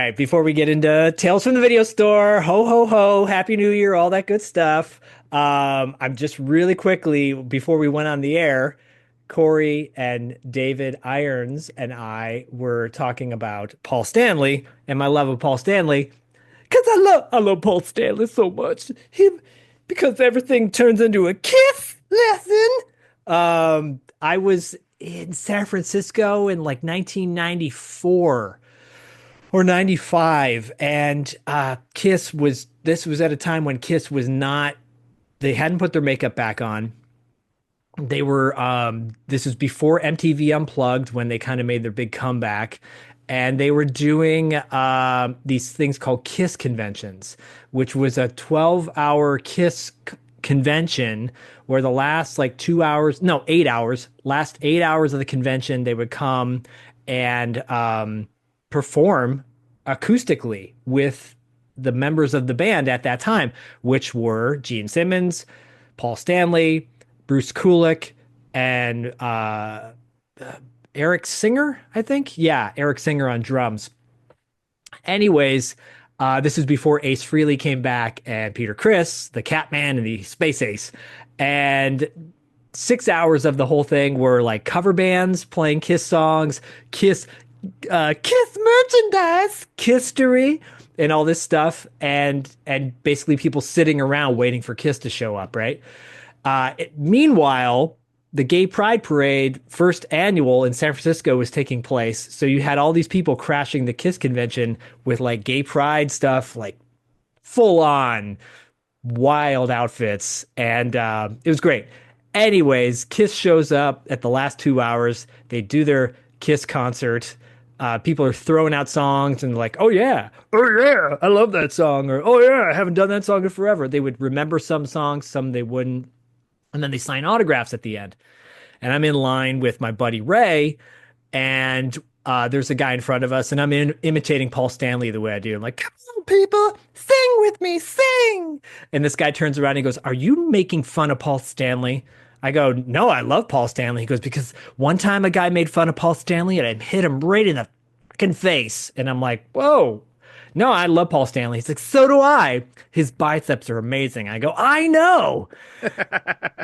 right, before we get into Tales from the Video Store, ho ho ho, Happy New Year, all that good stuff. I'm just really quickly before we went on the air, Corey and David Irons and I were talking about Paul Stanley and my love of Paul Stanley because I love Paul Stanley so much. Because everything turns into a kiss lesson. I was in San Francisco in like 1994 or 95, and Kiss was this was at a time when Kiss was not, they hadn't put their makeup back on. They were this was before MTV Unplugged, when they kind of made their big comeback, and they were doing these things called Kiss conventions, which was a 12-hour convention where the last like 2 hours, no, 8 hours, last 8 hours of the convention, they would come and perform acoustically with the members of the band at that time, which were Gene Simmons, Paul Stanley, Bruce Kulick, and Eric Singer, I think. Yeah, Eric Singer on drums. Anyways, this is before Ace Frehley came back and Peter Criss, the Catman and the Space Ace. And 6 hours of the whole thing were like cover bands playing Kiss songs, Kiss merchandise, Kisstery, and all this stuff, and basically people sitting around waiting for Kiss to show up, right? Meanwhile, the Gay Pride Parade, first annual in San Francisco, was taking place. So you had all these people crashing the Kiss convention with like gay pride stuff, like full on wild outfits. And it was great. Anyways, Kiss shows up at the last 2 hours. They do their Kiss concert. People are throwing out songs and like, oh yeah, I love that song. Or, oh yeah, I haven't done that song in forever. They would remember some songs, some they wouldn't. And then they sign autographs at the end. And I'm in line with my buddy Ray, and there's a guy in front of us, and I'm imitating Paul Stanley the way I do. I'm like, come on, people, sing with me, sing. And this guy turns around and he goes, are you making fun of Paul Stanley? I go, no, I love Paul Stanley. He goes, because one time a guy made fun of Paul Stanley and I hit him right in the fucking face. And I'm like, whoa. No, I love Paul Stanley. He's like, so do I. His biceps are amazing. I go, I know.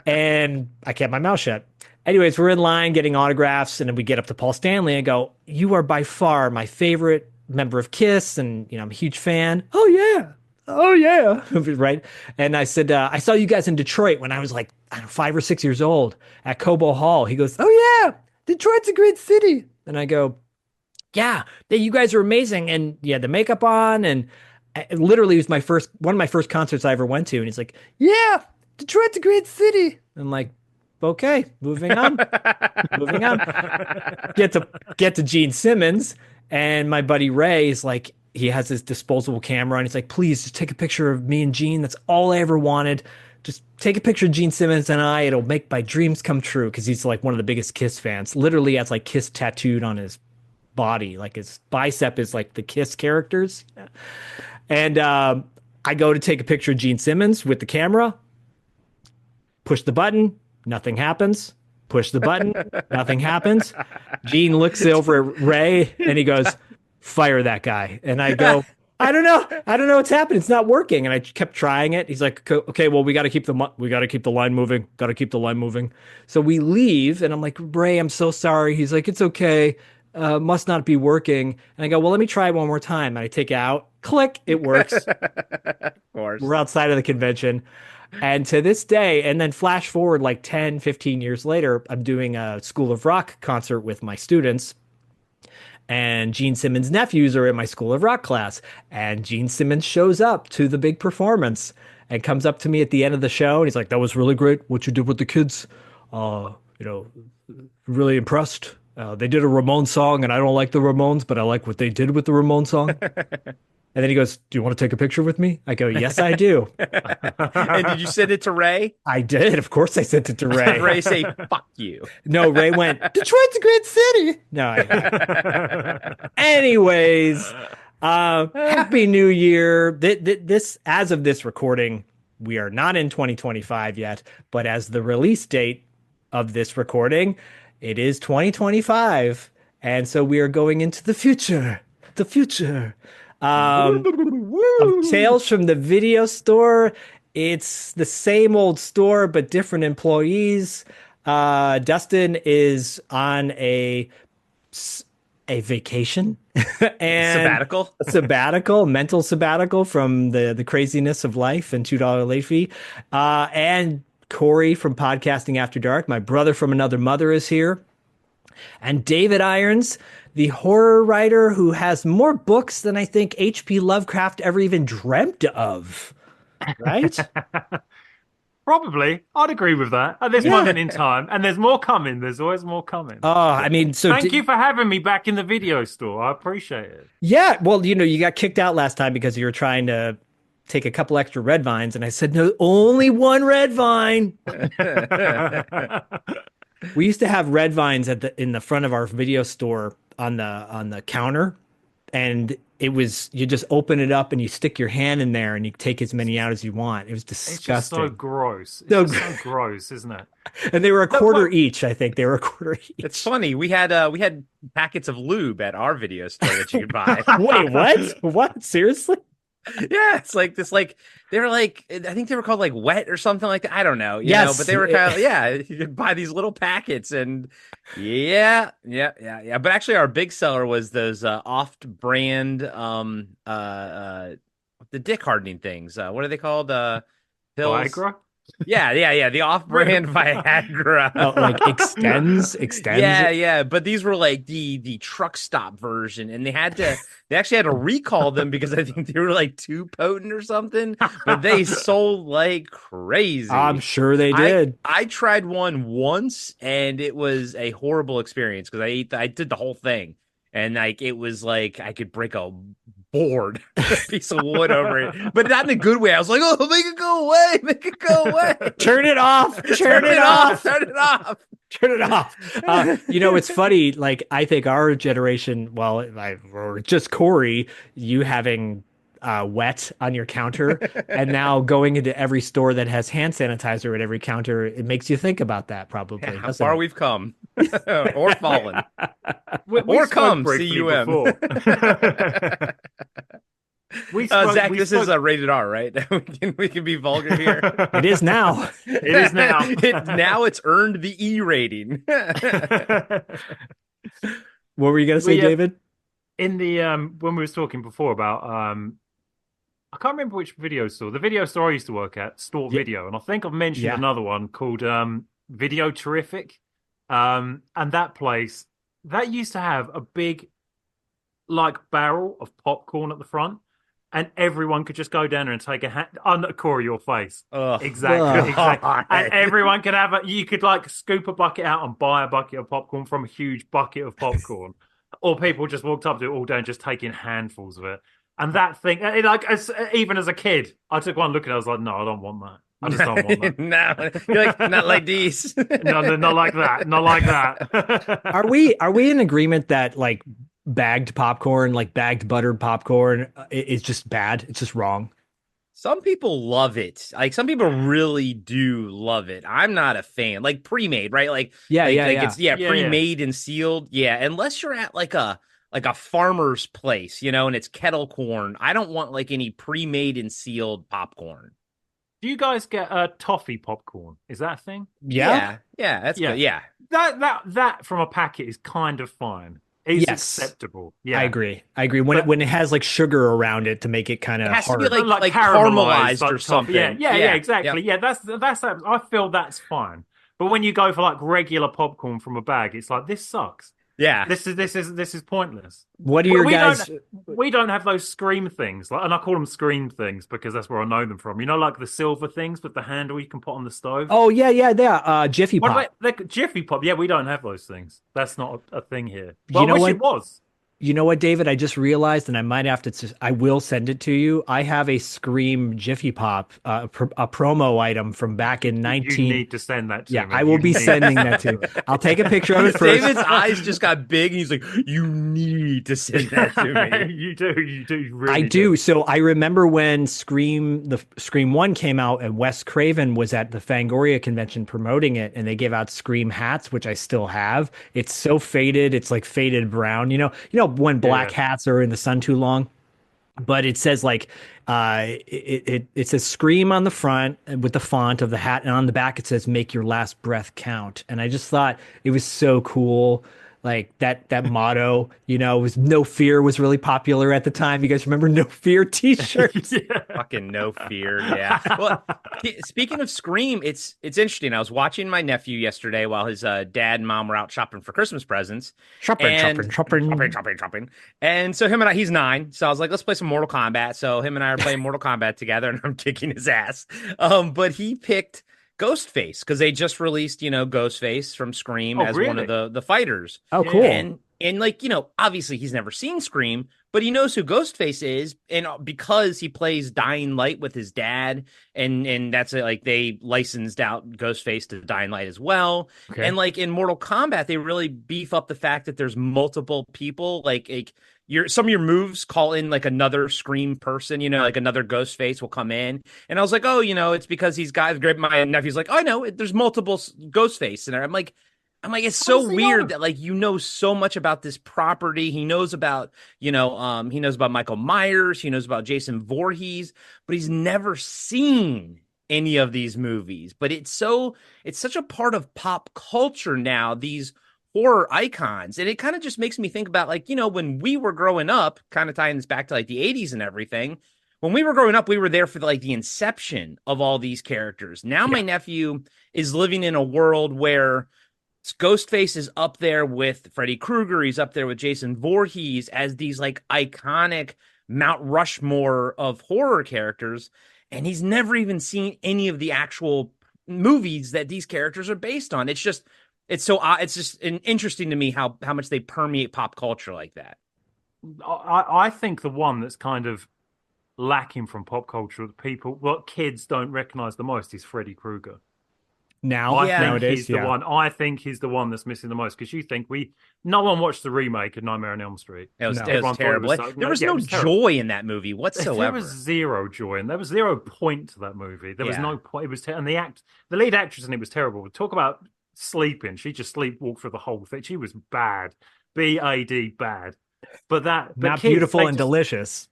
And I kept my mouth shut. Anyways, we're in line getting autographs, and then we get up to Paul Stanley and go, you are by far my favorite member of Kiss, and I'm a huge fan. Oh yeah. Oh yeah. Right. And I said, I saw you guys in Detroit when I was like, I don't know, 5 or 6 years old at Cobo Hall. He goes, oh yeah, Detroit's a great city. And I go, yeah, you guys are amazing. And you had the makeup on, and literally it was one of my first concerts I ever went to. And he's like, yeah, Detroit's a great city. I'm like, okay, moving on, moving on. Get to Gene Simmons, and my buddy Ray is like, he has his disposable camera, and he's like, please just take a picture of me and Gene. That's all I ever wanted. Just take a picture of Gene Simmons and I. It'll make my dreams come true, because he's like one of the biggest Kiss fans. Literally has like Kiss tattooed on his body, like his bicep is like the Kiss characters. And I go to take a picture of Gene Simmons with the camera, push the button, nothing happens. Push the button, nothing happens. Gene looks over at Ray and he goes, fire that guy. And I go, I don't know what's happening. It's not working. And I kept trying it. He's like, okay, well, we got to keep the line moving. Got to keep the line moving. So we leave, and I'm like, Ray, I'm so sorry. He's like, it's okay. Must not be working. And I go, well, let me try it one more time. And I take it out, click, it works. Of course. We're outside of the convention. And to this day, and then flash forward like 10, 15 years later, I'm doing a School of Rock concert with my students. And Gene Simmons' nephews are in my School of Rock class. And Gene Simmons shows up to the big performance and comes up to me at the end of the show. And he's like, that was really great what you did with the kids. Really impressed. They did a Ramones song, and I don't like the Ramones, but I like what they did with the Ramones song. And then he goes, do you want to take a picture with me? I go, yes, I do. And did you send it to Ray? I did. Of course I sent it to Ray. Ray say, fuck you. No, Ray went, Detroit's a great city. No. Anyways, Happy New Year. This, as of this recording, we are not in 2025 yet, but as the release date of this recording, it is 2025. And so we are going into the future. The future. Of Tales from the Video Store. It's the same old store, but different employees. Dustin is on a vacation and Sabbatical. a sabbatical, mental sabbatical from the craziness of life and $2 late fee. And Corey from Podcasting After Dark, my brother from another mother, is here. And David Irons, the horror writer who has more books than I think H.P. Lovecraft ever even dreamt of. Right? Probably. I'd agree with that at this Yeah. moment in time. And there's more coming. There's always more coming. Oh, I mean, so Thank you for having me back in the video store. I appreciate it. yeah, well, you got kicked out last time because you were trying to take a couple extra red vines, and I said, no, only one red vine. We used to have red vines in the front of our video store on the counter, and it was you just open it up and you stick your hand in there and you take as many out as you want. It was It's just disgusting. so gross. It's So just so gross, isn't it? And they were a quarter each, I think. They were a quarter each. It's funny. We had packets of lube at our video store that you could buy. Wait, what? What? Seriously? Yeah, it's like this. Like they were like I think they were called like wet or something like that. I don't know. You Yes. know, but they were kind of yeah. You could buy these little packets and yeah. But actually, our big seller was those oft-brand the dick hardening things. What are they called? Pills. Viagra? Yeah. The off-brand Viagra. Oh, like extends. Yeah. But these were like the truck stop version, and they actually had to recall them because I think they were like too potent or something. But they sold like crazy. I'm sure they did. I tried one once, and it was a horrible experience because I did the whole thing, and like it was like I could break a board, a piece of wood over it, but not in a good way. I was like, oh, make it go away. Turn it off. Turn it off. Turn it off. Turn it off. It's funny. Like, I think our generation, well, or just Corey, you having wet on your counter, and now going into every store that has hand sanitizer at every counter, it makes you think about that probably. Yeah, how doesn't far it? we've come, or fallen, We or spoke come. briefly CUM. before. Zach, we this is rated R, right? we can be vulgar here. It is now. It is now. Now it's earned the E rating. What were you gonna say, We, David? In the when we was talking before about I can't remember which video store. The video store I used to work at, Store Yeah. Video, and I think I've mentioned Yeah. another one called Video Terrific. And that place that used to have a big like barrel of popcorn at the front, and everyone could just go down there and take a hand under Corey your face. Ugh. Exactly. God. And everyone could have you could like scoop a bucket out and buy a bucket of popcorn from a huge bucket of popcorn. Or people just walked up to it all day and just taking handfuls of it. And that thing, even as a kid, I took one look at it. I was like, no, I don't want that. I just don't want that. No, you're like not like these. No, not like that. Not like that. Are we in agreement that like bagged popcorn, like bagged buttered popcorn, is just bad? It's just wrong. Some people love it. Like some people really do love it. I'm not a fan. Like pre-made, right? Like it's Yeah, pre-made and sealed. Yeah, unless you're at like a farmer's place, and it's kettle corn. I don't want like any pre-made and sealed popcorn. Do you guys get toffee popcorn? Is that a thing? Yeah. That's Yeah. good. Yeah. That from a packet is kind of fine. It's Yes. acceptable. Yeah, I agree. When it has like sugar around it to make it kind of It has to hard. be like caramelized or like something. toffee. Yeah, exactly. Yep. Yeah, that's I feel that's fine. But when you go for like regular popcorn from a bag, it's like this sucks. Yeah. This is pointless. What are your guys? We don't have those scream things, and I call them scream things because that's where I know them from. Like the silver things with the handle you can put on the stove. Oh yeah. Jiffy What Pop. about like Jiffy Pop? Yeah, we don't have those things. That's not a thing here. You Well, know I wish what? it was. You know what, David? I just realized, and I might have to. I will send it to you. I have a Scream Jiffy Pop, a promo item from back in 19. You need to send that to Yeah, me. I will You be need sending to that to send you. it. I'll take a picture of it first. David's eyes just got big, and he's like, "You need to send that to me." You do. You really I do. So I remember when the Scream 1 came out and Wes Craven was at the Fangoria convention promoting it, and they gave out Scream hats, which I still have. It's so faded. It's like faded brown. You know when black hats are in the sun too long? but it says like it says Scream on the front with the font of the hat, and on the back it says "Make your last breath count." And I just thought it was so cool. Like that motto, was "No Fear" was really popular at the time. You guys remember "No Fear" t-shirts? Yeah. Fucking no fear. Yeah. Well, speaking of Scream, it's interesting. I was watching my nephew yesterday while his dad and mom were out shopping for Christmas presents. Shopping, And shopping, shopping. shopping. And so him and I, he's 9. So I was like, let's play some Mortal Kombat. So him and I are playing Mortal Kombat together and I'm kicking his ass. But he picked Ghostface because they just released, Ghostface from Scream Oh, as one really? of the fighters. Oh, cool. And like, obviously he's never seen Scream, but he knows who Ghostface is, and because he plays Dying Light with his dad, and that's like they licensed out Ghostface to Dying Light as well. Okay. And like in Mortal Kombat, they really beef up the fact that there's multiple people. Like some of your moves call in like another Scream person, like another Ghostface will come in. And I was like, oh, it's because he's got my nephew's like, oh, I know there's multiple Ghostface, and I'm like, it's so weird that like so much about this property. He knows about, he knows about Michael Myers, he knows about Jason Voorhees, but he's never seen any of these movies. But it's such a part of pop culture now, these horror icons. And it kind of just makes me think about like, when we were growing up, kind of tying this back to like the 80s and everything. When we were growing up, we were there for like the inception of all these characters. Now my nephew is living in a world where Ghostface is up there with Freddy Krueger. He's up there with Jason Voorhees as these like iconic Mount Rushmore of horror characters. And he's never even seen any of the actual movies that these characters are based on. It's just interesting to me how much they permeate pop culture like that. I think the one that's kind of lacking from pop culture, what kids don't recognize the most is Freddy Krueger. Nowadays, the one. I think he's the one that's missing the most because no one watched the remake of Nightmare on Elm Street. It was terrible. There was no joy in that movie whatsoever. There was zero joy, and there was 0 point to that movie. There was no point. It was and the lead actress in it was terrible. Talk about sleeping. She just sleepwalked through the whole thing. She was bad, BAD bad. But not beautiful and delicious.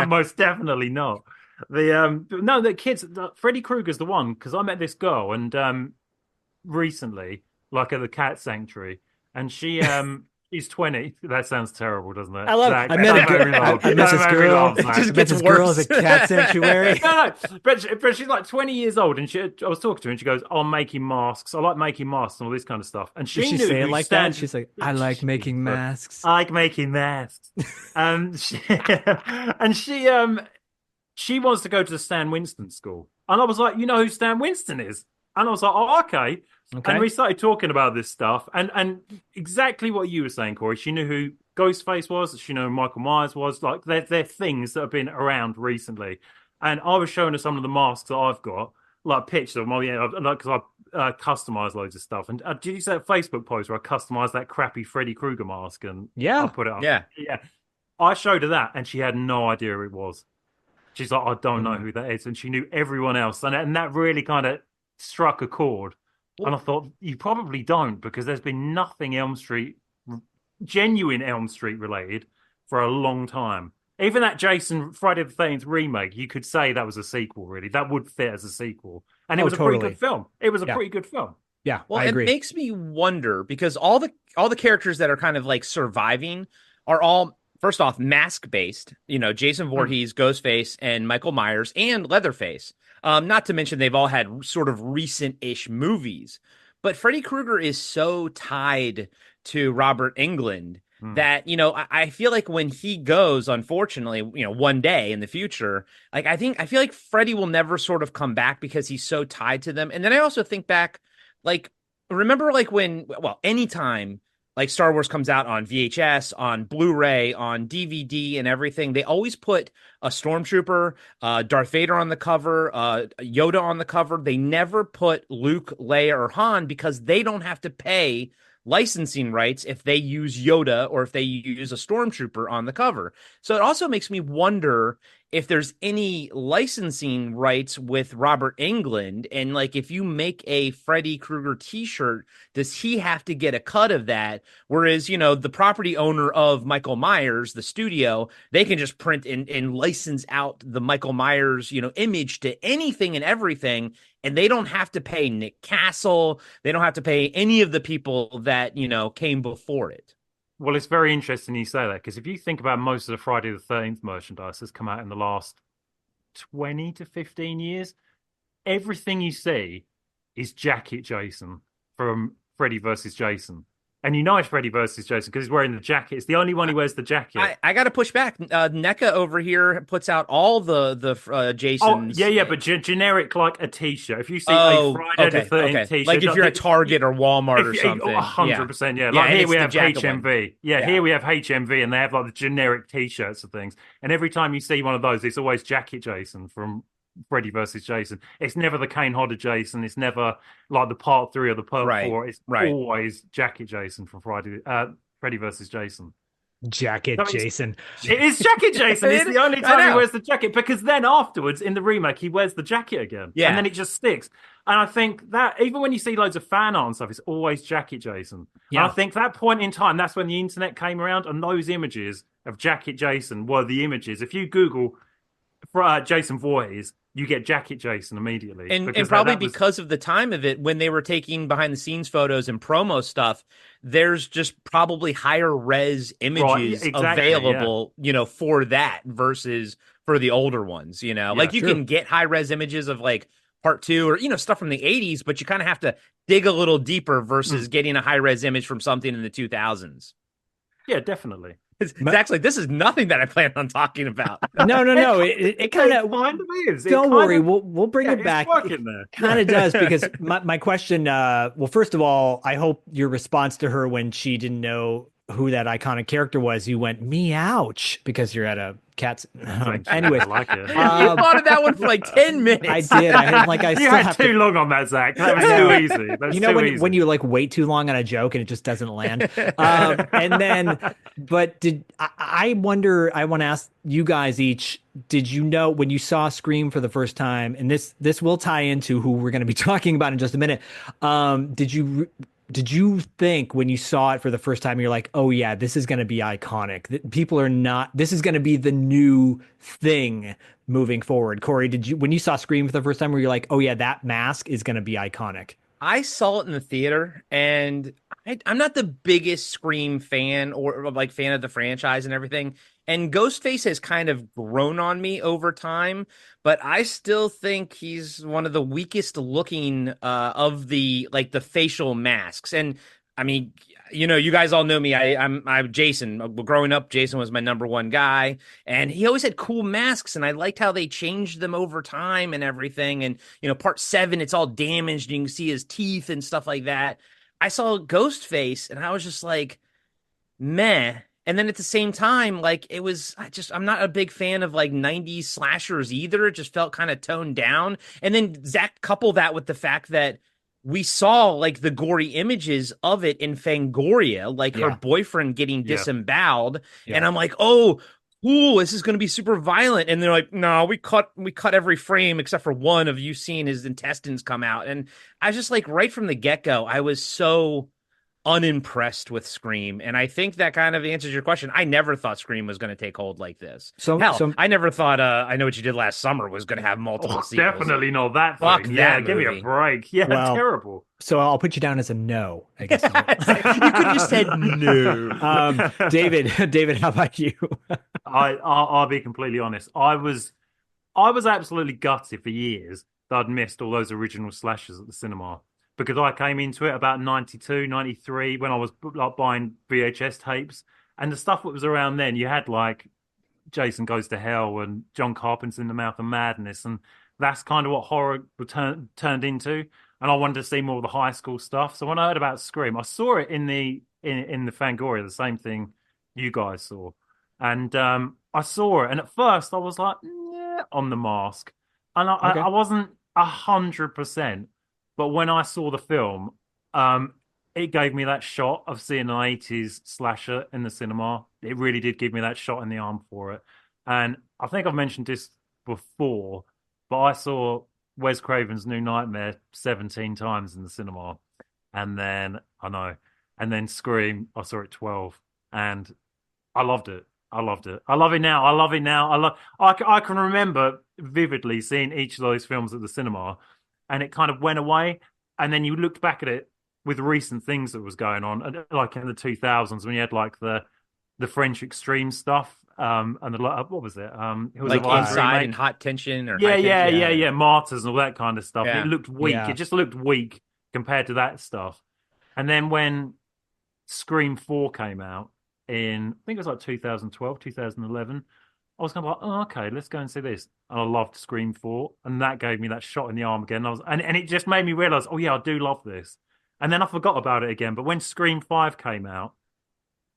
Most definitely not. The kids, Freddy Krueger's the one because I met this girl and recently, like at the cat sanctuary, and she's 20. That sounds terrible, doesn't it? I love. Zach, I met this girl. It just gets worse. Girl at the cat sanctuary. No, but she's like 20 years old, and I was talking to her, and she goes, "Oh, I'm making masks. I like making masks and all this kind of stuff." And Did she say it like that? She's like, "I like making masks. I like making masks." She wants to go to the Stan Winston school. And I was like, you know who Stan Winston is? And I was like, oh, okay. And we started talking about this stuff. And exactly what you were saying, Corey. She knew who Ghostface was. She knew who Michael Myers was. Like, they're things that have been around recently. And I was showing her some of the masks that I've got, like pictures of them, because I customize loads of stuff. And did you see that Facebook post where I customized that crappy Freddy Krueger mask? And I put it up. Yeah. I showed her that, and she had no idea who it was. She's like, I don't know who that is. And she knew everyone else. And that really kind of struck a chord. And I thought, you probably don't, because there's been nothing genuine Elm Street related for a long time. Even that Friday the 13th remake, you could say that was a sequel, really. That would fit as a sequel. And it was a pretty good film. It was a pretty good film. Yeah, well, I agree. It makes me wonder, because all the characters that are kind of like surviving are all, first off, mask-based, Jason Voorhees, Ghostface, and Michael Myers, and Leatherface. Not to mention they've all had sort of recent-ish movies. But Freddy Krueger is so tied to Robert Englund that, I feel like when he goes, unfortunately, one day in the future, like I feel like Freddy will never sort of come back because he's so tied to them. And then I also think back, like, remember like anytime like Star Wars comes out on VHS, on Blu-ray, on DVD and everything, they always put a Stormtrooper, Darth Vader on the cover, Yoda on the cover. They never put Luke, Leia, or Han because they don't have to pay licensing rights if they use Yoda or if they use a Stormtrooper on the cover. So it also makes me wonder if there's any licensing rights with Robert Englund, and like if you make a Freddy Krueger t-shirt, does he have to get a cut of that? Whereas, the property owner of Michael Myers, the studio, they can just print and license out the Michael Myers, image to anything and everything. And they don't have to pay Nick Castle. They don't have to pay any of the people that, came before it. Well, it's very interesting you say that, because if you think about most of the Friday the 13th merchandise that's come out in the last 20 to 15 years, everything you see is Jacket Jason from Freddy versus Jason. And it's Freddy versus Jason because he's wearing the jacket. It's the only one who wears the jacket. I got to push back. NECA over here puts out all the Jasons. Oh, yeah, but generic like a T-shirt. If you see a Friday the 13th T-shirt, like if you're at Target or Walmart or something, 100%. Yeah, like here we have HMV. Here we have HMV, and they have like the generic T-shirts and things. And every time you see one of those, it's always Jacket Jason from Freddy versus Jason. It's never the Kane Hodder Jason. It's never like the part 3 or the part 4. It's always Jacket Jason from Freddy versus Jason. Jacket Jason. It is Jacket Jason. It's the only time he wears the jacket, because then afterwards in the remake he wears the jacket again. Yeah. And then it just sticks. And I think that even when you see loads of fan art and stuff, it's always Jacket Jason. Yeah. And I think that point in time, that's when the internet came around, and those images of Jacket Jason were the images. If you Google Jason Voorhees, you get Jacket Jason immediately. And probably because of the time of it, when they were taking behind the scenes photos and promo stuff, there's just probably higher res images available, for that versus for the older ones, like you can get high res images of like part 2 or, stuff from the 80s, but you kind of have to dig a little deeper versus getting a high res image from something in the 2000s. Yeah, definitely. It's actually, this is nothing that I plan on talking about. No. It kind of is. Don't worry, we'll bring it back. It kind of does, because my question. Well, first of all, I hope your response to her when she didn't know who that iconic character was, you went me ouch, because you're at a cat's. Anyways, I like it. You thought of that one for like 10 minutes. I did. I you had too long on that, Zach. That was too easy. That's when you like wait too long on a joke and it just doesn't land. And then, but I wonder? I want to ask you guys each. Did you know when you saw Scream for the first time? And this will tie into who we're going to be talking about in just a minute. Did you think when you saw it for the first time, you're like, oh yeah, this is going to be iconic. This is going to be the new thing moving forward. Corey, when you saw Scream for the first time, were you like, oh yeah, that mask is going to be iconic? I saw it in the theater, and I'm not the biggest Scream fan or like fan of the franchise and everything. And Ghostface has kind of grown on me over time, but I still think he's one of the weakest looking of the facial masks. And I mean, you guys all know me. I'm Jason. Growing up, Jason was my number one guy, and he always had cool masks, and I liked how they changed them over time and everything. And part 7, it's all damaged, and you can see his teeth and stuff like that. I saw Ghostface, and I was just like, meh. And then at the same time, like I'm not a big fan of like 90s slashers either. It just felt kind of toned down. And then Zach coupled that with the fact that we saw like the gory images of it in Fangoria, like her boyfriend getting disemboweled. Yeah. And I'm like, oh, cool, this is going to be super violent. And they're like, no, we cut every frame except for one of you seeing his intestines come out. And I was just like, right from the get-go, I was so unimpressed with Scream, and I think that kind of answers your question. I never thought Scream was going to take hold like this. I never thought I Know What You Did Last Summer was going to have multiple sequels. Definitely not that Fuck thing. That give me a break. Yeah, terrible. So I'll put you down as a no, I guess. You could have just said no. David, how about you? I'll be completely honest. I was absolutely gutted for years that I'd missed all those original slashers at the cinema, because I came into it about 92, 93 when I was like buying VHS tapes, and the stuff that was around then, you had like Jason Goes to Hell and John Carpenter's In the Mouth of Madness, and that's kind of what horror turned into. And I wanted to see more of the high school stuff. So when I heard about Scream, I saw it in the Fangoria, the same thing you guys saw, and I saw it, and at first I was like, on the mask, and I wasn't 100%. But when I saw the film, it gave me that shot of seeing an 80s slasher in the cinema. It really did give me that shot in the arm for it. And I think I've mentioned this before, but I saw Wes Craven's New Nightmare 17 times in the cinema. And then I know. And then Scream, I saw it 12. And I loved it. I loved it. I love it now. I love it now. I can remember vividly seeing each of those films at the cinema, and it kind of went away. And then you looked back at it with recent things that was going on, like in the 2000s when you had like the French Extreme stuff. And what was it? It was Like a Vice Inside remake. and Hot Tension or Yeah, High yeah, Tension. yeah, yeah. Martyrs and all that kind of stuff. Yeah. It looked weak. Yeah. It just looked weak compared to that stuff. And then when Scream 4 came out in, I think it was like 2012, 2011, I was kind of like, oh, okay, let's go and see this. And I loved Scream 4. And that gave me that shot in the arm again. And it just made me realize, oh, yeah, I do love this. And then I forgot about it again. But when Scream 5 came out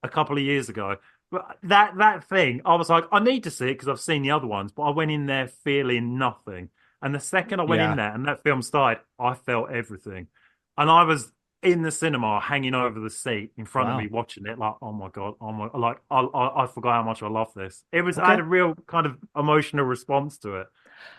a couple of years ago, but that thing, I was like, I need to see it because I've seen the other ones, but I went in there feeling nothing. And the second I went in there and that film started, I felt everything. And I was in the cinema hanging over the seat in front of me watching it, like, oh my God, like I forgot how much I love this. It was I had a real kind of emotional response to it.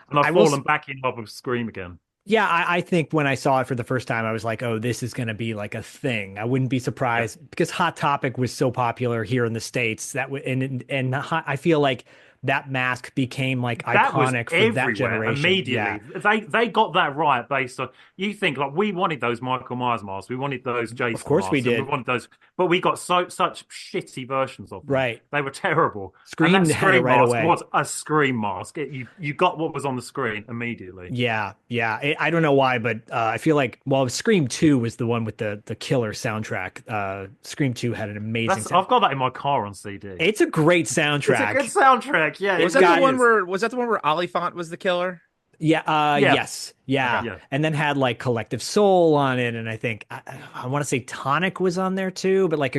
And I've fallen back in love with Scream again. Yeah, I think when I saw it for the first time, I was like, oh, this is going to be like a thing. I wouldn't be surprised because Hot Topic was so popular here in the States I feel like that mask became like iconic for that generation. Immediately. Yeah. They got that right based on, you think like we wanted those Michael Myers masks, we wanted those Jason masks. Of course we did. We wanted those, but we got such shitty versions of them. Right. They were terrible. Scream had it right away. Was a Scream mask. You got what was on the screen immediately. Yeah, yeah. I don't know why, but I feel like, well, Scream 2 was the one with the killer soundtrack. Scream 2 had an amazing soundtrack. I've got that in my car on CD. It's a great soundtrack. It's a good soundtrack. Yeah. Was that the one where Oliphant was the killer? Yeah, yes. Yeah. And then had like Collective Soul on it. And I think I want to say Tonic was on there too, but like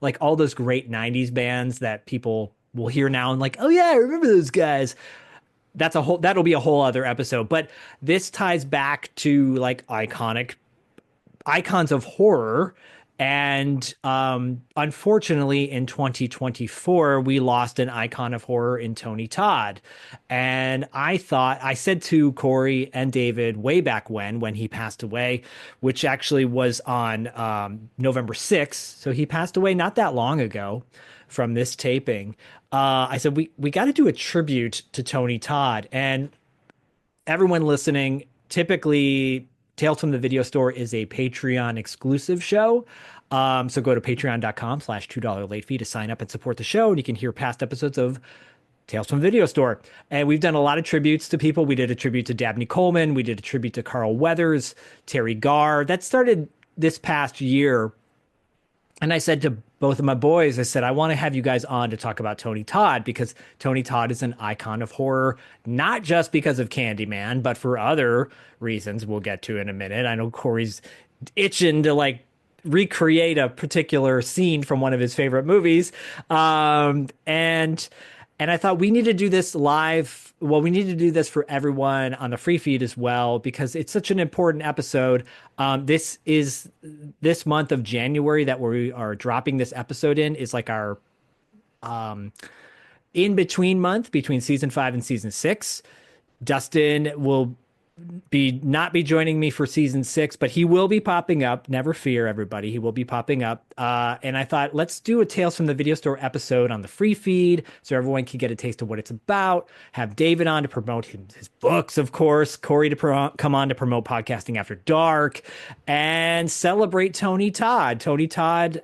like all those great 90s bands that people will hear now and like, oh yeah, I remember those guys. That'll be a whole other episode. But this ties back to like icons of horror. And unfortunately, in 2024, we lost an icon of horror in Tony Todd. And I said to Corey and David way back when he passed away, which actually was on November 6th. So he passed away not that long ago from this taping. I said, we got to do a tribute to Tony Todd. And everyone listening, typically Tales from the Video Store is a Patreon exclusive show. So go to patreon.com/$2 late fee to sign up and support the show. And you can hear past episodes of Tales from the Video Store. And we've done a lot of tributes to people. We did a tribute to Dabney Coleman. We did a tribute to Carl Weathers, Terry Garr. That started this past year. And I said to both of my boys, I said, I want to have you guys on to talk about Tony Todd because Tony Todd is an icon of horror, not just because of Candyman, but for other reasons we'll get to in a minute. I know Corey's itching to like recreate a particular scene from one of his favorite movies. And I thought we need to do this live. Well, we need to do this for everyone on the free feed as well, because it's such an important episode. This month of January that we are dropping this episode in is like our in between month between season 5 and season 6. Dustin will not be joining me for season 6, but he will be popping up. Never fear, everybody. He will be popping up. And I thought, let's do a Tales from the Video Store episode on the free feed so everyone can get a taste of what it's about. Have David on to promote his books, of course. Corey to come on to promote Podcasting After Dark and celebrate Tony Todd. Tony Todd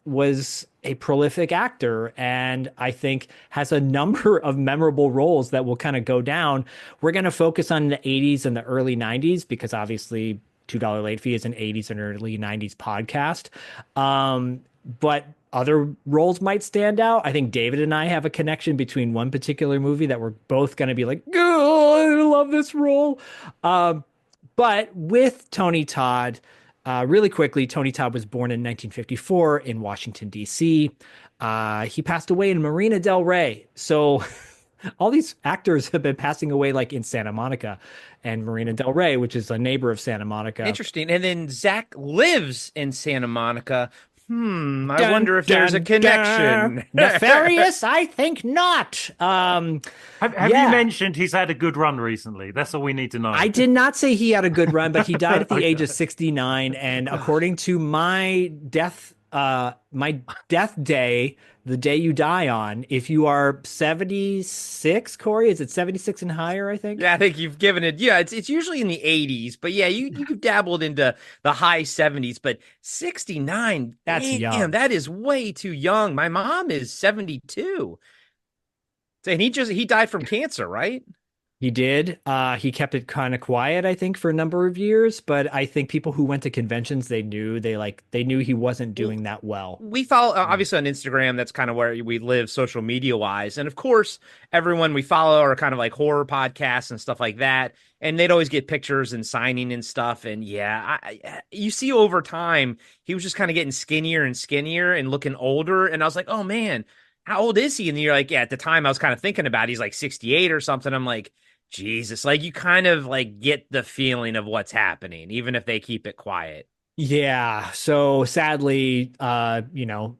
was a prolific actor and I think has a number of memorable roles that will kind of go down. We're going to focus on the 80s and the early 90s because obviously $2 late fee is an 80s and early 90s podcast. But other roles might stand out. I think David and I have a connection between one particular movie that we're both going to be like, oh, I love this role. But with Tony Todd, really quickly, Tony Todd was born in 1954 in Washington, D.C. He passed away in Marina del Rey. So all these actors have been passing away like in Santa Monica and Marina del Rey, which is a neighbor of Santa Monica. Interesting. And then Zach lives in Santa Monica I wonder if there's a connection. Nefarious? I think not. Have you mentioned he's had a good run recently? That's all we need to know. I did not say he had a good run, but he died at the Okay. age of 69. And according to my death day, the day you die on, if you are 76, Corey, is it 76 and higher, I think? Yeah, I think you've given it. Yeah, it's usually in the 80s, but yeah, you've dabbled into the high 70s, but 69, That's damn, young. that is way too young. My mom is 72. And he died from cancer, right? He did. He kept it kind of quiet, I think, for a number of years. But I think people who went to conventions, they knew he wasn't doing that well. We follow obviously on Instagram. That's kind of where we live social media wise. And of course, everyone we follow are kind of like horror podcasts and stuff like that. And they'd always get pictures and signing and stuff. And yeah, you see over time, he was just kind of getting skinnier and skinnier and looking older. And I was like, oh man, how old is he? And you're like, yeah, at the time I was kind of thinking about he's like 68 or something. I'm like, Jesus, like you kind of like get the feeling of what's happening, even if they keep it quiet. Yeah. So sadly,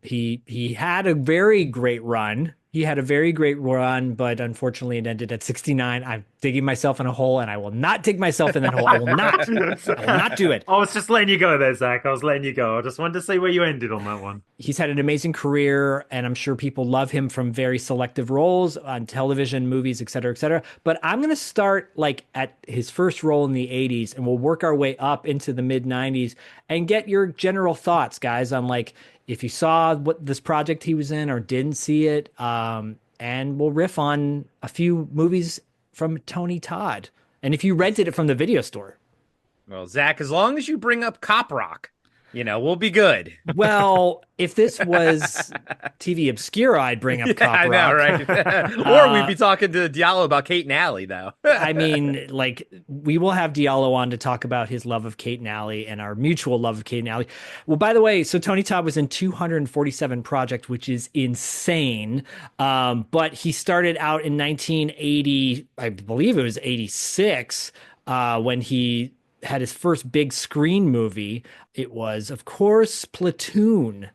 he had a very great run. He had a very great run, but unfortunately it ended at 69. I'm digging myself in a hole, and I will not dig myself in that hole. I will not. I will not do it. I was just letting you go there, Zach. I was letting you go. I just wanted to see where you ended on that one. He's had an amazing career, and I'm sure people love him from very selective roles on television, movies, et cetera, et cetera. But I'm going to start like at his first role in the 80s, and we'll work our way up into the mid 90s and get your general thoughts, guys, on like if you saw what this project he was in or didn't see it. And we'll riff on a few movies from Tony Todd. And if you rented it from the video store. Well, Zach, as long as you bring up Cop Rock, we'll be good. Well, if this was TV Obscura, I'd bring up Cop I know, Rock. right? Or we'd be talking to Diallo about Kate and Allie, though. I mean, like, we will have Diallo on to talk about his love of Kate and Allie and our mutual love of Kate and Allie. Well, by the way, so Tony Todd was in 247 projects, which is insane. But he started out in 1980, I believe it was 86, when he had his first big screen movie. It was, of course, Platoon.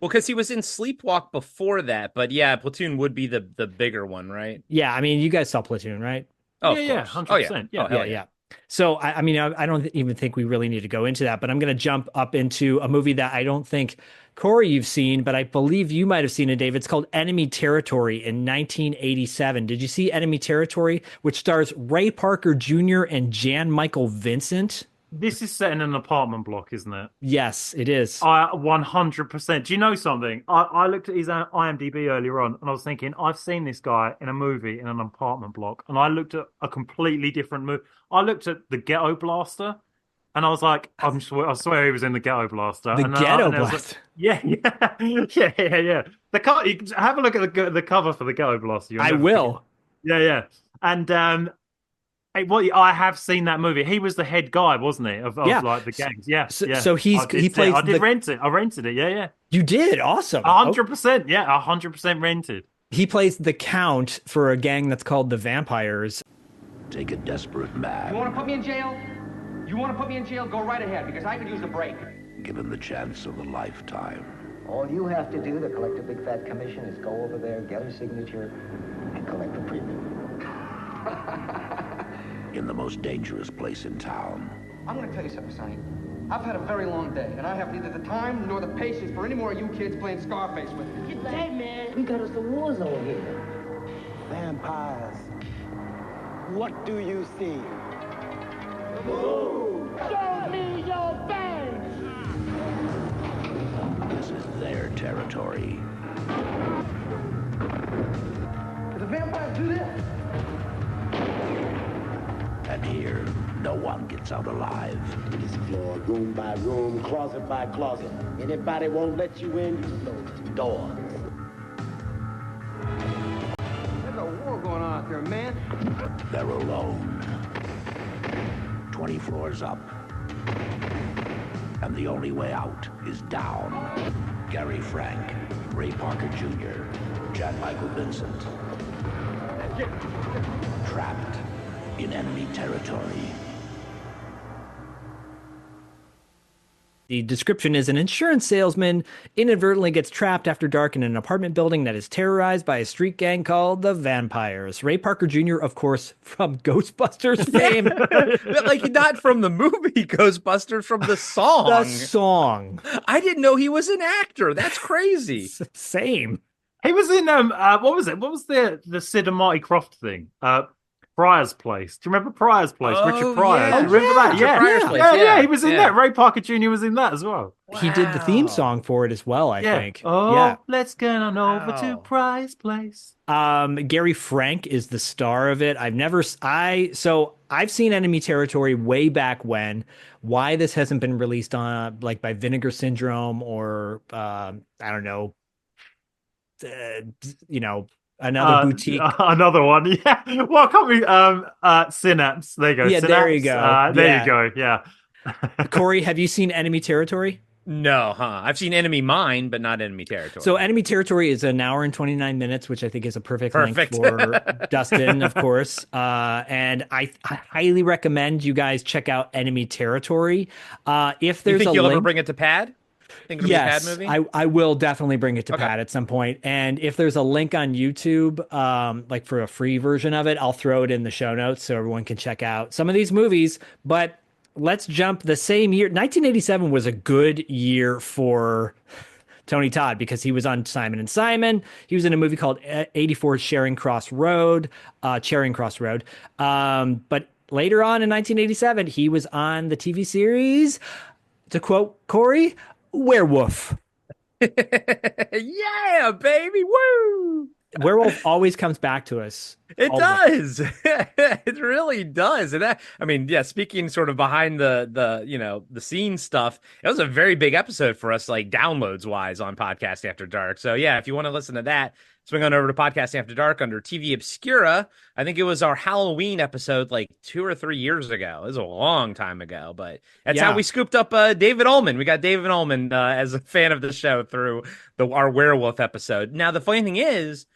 Well, because he was in Sleepwalk before that, but yeah, Platoon would be the bigger one, right? Yeah, I mean, you guys saw Platoon, right? Oh, yeah, 100%. Yeah. So, I mean, I don't even think we really need to go into that, but I'm going to jump up into a movie that I don't think, Corey, you've seen, but I believe you might have seen it, Dave. It's called Enemy Territory in 1987. Did you see Enemy Territory, which stars Ray Parker Jr. and Jan Michael Vincent? This is set in an apartment block, isn't it? Yes, it is. 100%. Do you know something? I looked at his IMDb earlier on, and I was thinking, I've seen this guy in a movie in an apartment block, and I looked at a completely different movie. I looked at The Ghetto Blaster, and I was like, I swear he was in The Ghetto Blaster. Ghetto Blaster? Like, yeah. Have a look at the cover for The Ghetto Blaster. I will. Yeah. And I have seen that movie. He was the head guy, wasn't he? Of like the gangs. Yeah. So he plays. I did rent it. I rented it. Yeah. You did. Awesome. 100%. Yeah, 100% rented. He plays the Count for a gang that's called the Vampires. Take a desperate man. You want to put me in jail? You want to put me in jail? Go right ahead, because I could use a break. Give him the chance of a lifetime. All you have to do to collect a big fat commission is go over there, get a signature, and collect the premium. In the most dangerous place in town. I'm going to tell you something, Sonny. I've had a very long day, and I have neither the time nor the patience for any more of you kids playing Scarface with me. Hey, man, we got us a war zone here. Vampires. What do you see? Show me your fangs! This is their territory. Do the vampires do this? And here, no one gets out alive. This floor, room by room, closet by closet. Anybody won't let you in, you close the door. There's a war going on out there, man. They're alone. 20 floors up. And the only way out is down. Gary Frank, Ray Parker Jr., Jan Michael Vincent. Trapped in enemy territory. The description is an insurance salesman inadvertently gets trapped after dark in an apartment building that is terrorized by a street gang called the Vampires. Ray Parker Jr., of course, from Ghostbusters fame. Like, not from the movie Ghostbusters, from the song. The song. I didn't know he was an actor. That's crazy. Same. He was in what was it? What was the Sid and Marty Croft thing? Pryor's Place. Do you remember Pryor's Place? Oh, Richard Pryor. yeah. Do you remember that? Richard Yeah. Pryor's Place, Yeah. He was in that. Ray Parker Jr. was in that as well. He did the theme song for it as well, I think. Oh, yeah. let's get on over to Pryor's Place. Gary Frank is the star of it. I've seen Enemy Territory way back when. Why this hasn't been released on like by Vinegar Syndrome or I don't know, another boutique. Another one, yeah. Well, can't we? Synapse. There you go. Yeah, Synapse. there you go. There you go. Yeah. Corey, have you seen Enemy Territory? No, I've seen Enemy Mine, but not Enemy Territory. So Enemy Territory is an hour and 29 minutes, which I think is a perfect length for Dustin, of course. And I highly recommend you guys check out Enemy Territory. If there's you'll link, ever bring it to Pad? Think it'll yes, be a Pad movie? I will definitely bring it to Pat at some point. And if there's a link on YouTube, like for a free version of it, I'll throw it in the show notes so everyone can check out some of these movies. But let's jump the same year. 1987 was a good year for Tony Todd because he was on Simon and Simon. He was in a movie called 84 Charing Cross Road. But later on in 1987, he was on the TV series, to quote Corey, Werewolf. Yeah, baby. Woo! Werewolf always comes back to us. It Always. does. It really does. And speaking sort of behind the scene stuff, it was a very big episode for us, like downloads wise on Podcast After Dark. So yeah, if you want to listen to that, swing on over to Podcast After Dark under TV Obscura. I think it was our Halloween episode like 2 or 3 years ago. It was a long time ago, but that's how we scooped up David Ullman. We got David Ullman as a fan of the show through our werewolf episode. Now, the funny thing is,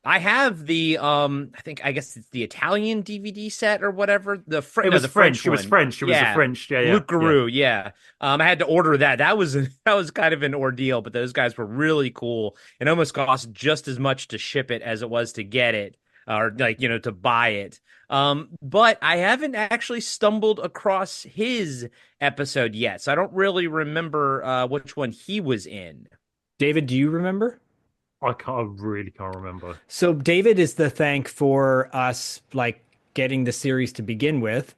I have the I guess it's the Italian DVD set or whatever. The French one. It was French. It was the French. Yeah. Luc Garou. Yeah. I had to order that. That was kind of an ordeal, but those guys were really cool. It almost cost just as much to ship it as it was to get it, or to buy it. But I haven't actually stumbled across his episode yet, so I don't really remember which one he was in. David, do you remember? I really can't remember. So David is the thank for us like getting the series to begin with.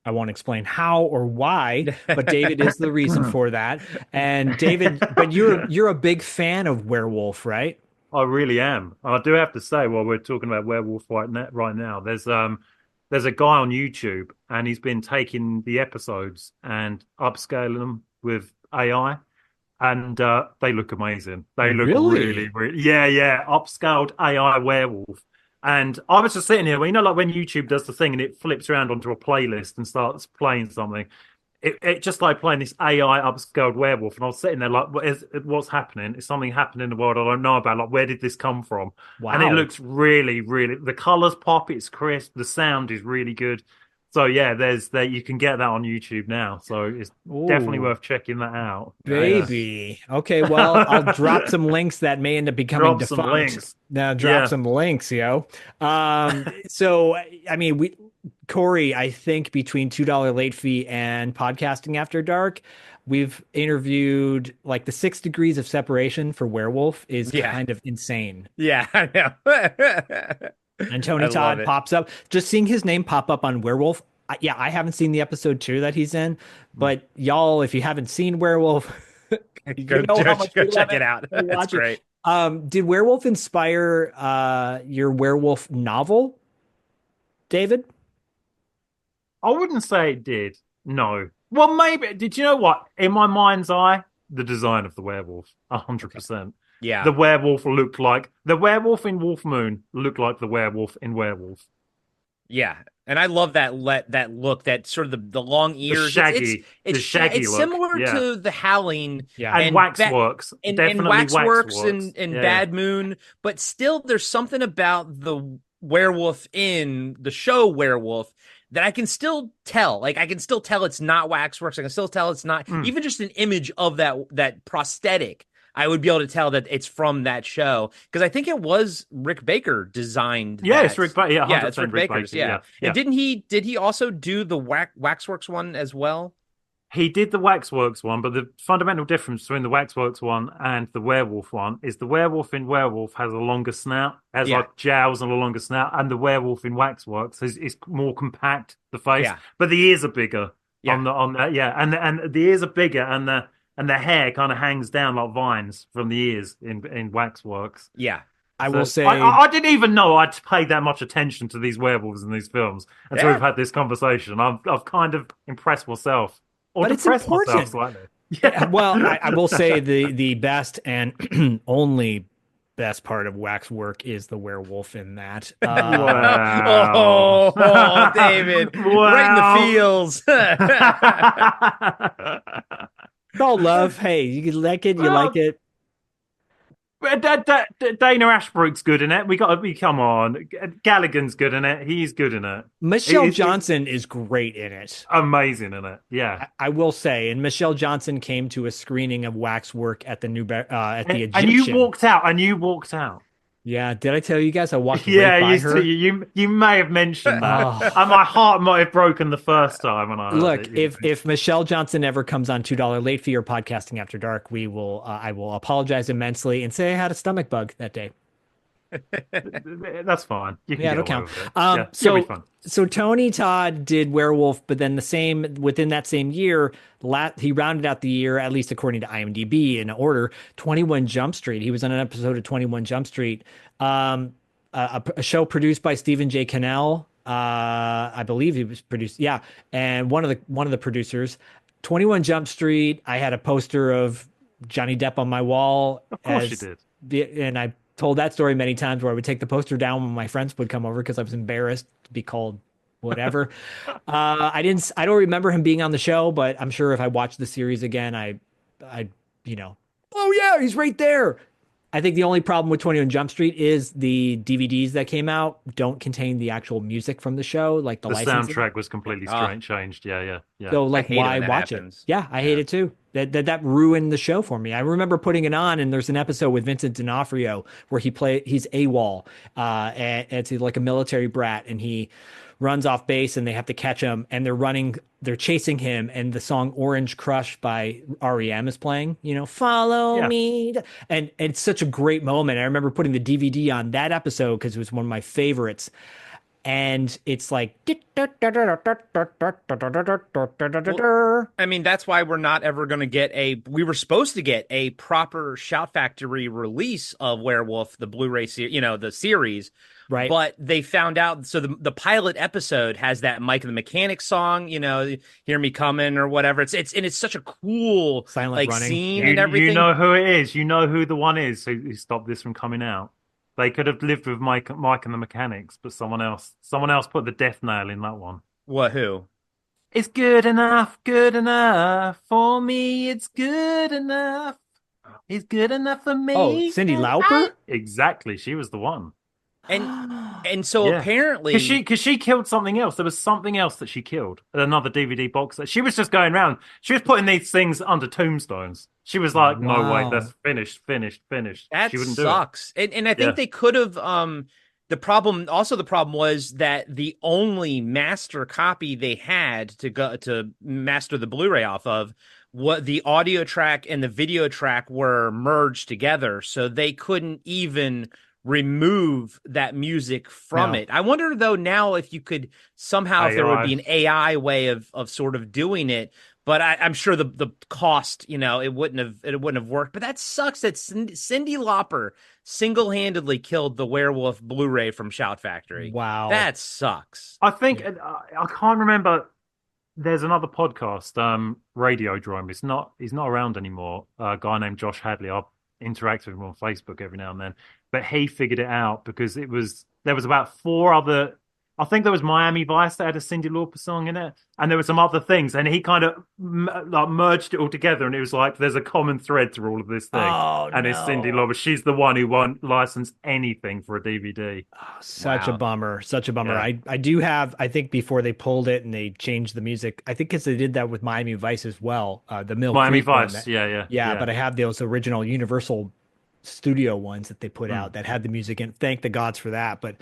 I won't explain how or why, but David is the reason for that. And David, but you're a big fan of Werewolf, right? I really am. I do have to say, while we're talking about Werewolf right now, there's a guy on YouTube, and he's been taking the episodes and upscaling them with AI. And they look amazing. They look really, really, yeah. Upscaled AI werewolf. And I was just sitting here, like when YouTube does the thing and it flips around onto a playlist and starts playing something. It just like playing this AI upscaled werewolf, and I was sitting there like, what's happening? Is something happening in the world I don't know about? Like, where did this come from? Wow. And it looks really, really. The colors pop. It's crisp. The sound is really good. So yeah, you can get that on YouTube now. So it's definitely worth checking that out. Baby. Okay, well, I'll drop some links that may end up becoming defunct. Some links. Now drop some links, yo. So I mean, Corey, I think between $2 late fee and Podcasting After Dark, we've interviewed like the 6 degrees of separation for Werewolf is kind of insane. Yeah, I know. And Tony Todd pops up. Just seeing his name pop up on Werewolf. I haven't seen the episode 2 that he's in, but y'all, if you haven't seen Werewolf, go check it out. That's great. Did Werewolf inspire your werewolf novel, David? I wouldn't say it did. No. Well, maybe. Did you know what? In my mind's eye, the design of the werewolf, 100%. Yeah. The werewolf looked like the werewolf in Wolf Moon looked like the werewolf in Werewolf. Yeah. And I love that look, that sort of the long ears. The shaggy it's look. Similar to the Howling. Yeah. And Waxworks. And Waxworks and Bad Moon. But still, there's something about the werewolf in the show Werewolf that I can still tell. Like I can still tell it's not Waxworks. I can still tell it's not even just an image of that prosthetic. I would be able to tell that it's from that show because I think it was Rick Baker designed. Yeah, that. it's Rick Baker. Yeah, It's Rick Baker's. Baker. Yeah. Yeah. And did he also do the Waxworks one as well? He did the Waxworks one, but the fundamental difference between the Waxworks one and the werewolf one is the werewolf in Werewolf has a longer snout, has like jowls and a longer snout, and the werewolf in Waxworks is more compact, the face, but the ears are bigger. And the ears are bigger, and the hair kind of hangs down like vines from the ears in Waxworks. Yeah. I will say I didn't even know I'd paid that much attention to these werewolves in these films until we've had this conversation. I've kind of impressed myself. Or but it's important. Yeah. Well, I will say the best and only best part of Waxwork is the werewolf in that. Wow. Oh, David. Right in the feels. It's all love. Hey, you like it, you like it. Dana Ashbrook's good in it. We got to be, come on. Galligan's good in it. He's good in it. Michelle Johnson is great in it. Amazing in it. Yeah, I will say. And Michelle Johnson came to a screening of Waxwork at the at the Egyptian. And you walked out. Yeah, did I tell you guys I walked right by her? You may have mentioned that. And my heart might have broken the first time when I heard it. If Michelle Johnson ever comes on $2 late fee or podcasting after dark, I will apologize immensely and say I had a stomach bug that day. That's fine. You can it'll count. So Tony Todd did Werewolf, but then within that same year, he rounded out the year, at least according to IMDb in order, 21 Jump Street. He was on an episode of 21 Jump Street, a show produced by Stephen J. Cannell. I believe he was produced. Yeah. And one of the producers, 21 Jump Street. I had a poster of Johnny Depp on my wall. Of course you did. And I told that story many times where I would take the poster down when my friends would come over because I was embarrassed to be called whatever. I don't remember him being on the show, but I'm sure if I watched the series again, I oh yeah, he's right there. I think the only problem with 21 Jump Street is the DVDs that came out don't contain the actual music from the show, like the soundtrack was completely changed. Yeah. So like, why watch it? Yeah, I hate it too. That ruined the show for me. I remember putting it on, and there's an episode with Vincent D'Onofrio where he's AWOL, and it's like a military brat, and he runs off base, and they have to catch him, and they're chasing him, and the song Orange Crush by REM is playing, follow me. And it's such a great moment. I remember putting the DVD on that episode because it was one of my favorites. And it's like, I mean, that's why we're not ever going to get we were supposed to get a proper Shout Factory release of Werewolf, the Blu-ray series, the series. Right. But they found out. So the pilot episode has that Mike and the Mechanic song, Hear Me Coming or whatever. It's such a cool silent running scene and everything. You know who it is. You know who the one is who stopped this from coming out. They could have lived with Mike and the Mechanics, but someone else put the death nail in that one. What? Who? It's good enough for me. It's good enough. It's good enough for me. Oh, Cyndi Lauper? Exactly. She was the one. And so apparently, because she killed something else. There was something else that she killed. Another DVD box that she was just going around. She was putting these things under tombstones. She was like, "No way, that's finished." That she wouldn't sucks. Do it. And I think they could have. The problem was that the only master copy they had to master the Blu-ray off of, what the audio track and the video track were merged together, so they couldn't even remove that music from it. I wonder though now if you could somehow, if there would be an AI way of sort of doing it, but I'm sure the cost, it wouldn't have worked. But that sucks that Cyndi Lauper single-handedly killed the Werewolf Blu-ray from Shout Factory. Wow, that sucks. I think I can't remember. There's another podcast, Radiodrome. He's not around anymore. A guy named Josh Hadley. I'll interact with him on Facebook every now and then. But he figured it out because there was about 4 other I think there was Miami Vice that had a Cyndi Lauper song in it, and there were some other things, and he kind of like merged it all together, and it was like there's a common thread through all of this thing. Oh, And it's Cyndi no. Lauper. She's the one who won't license anything for a DVD. Such a Wow. bummer. Such a bummer. Yeah. I do have, I think before they pulled it and they changed the music, I think because they did that with Miami Vice as well. The Mill Miami Creek one Vice, that- yeah. but I have those original Universal Studio ones that they put out that had the music in. Thank the gods for that. But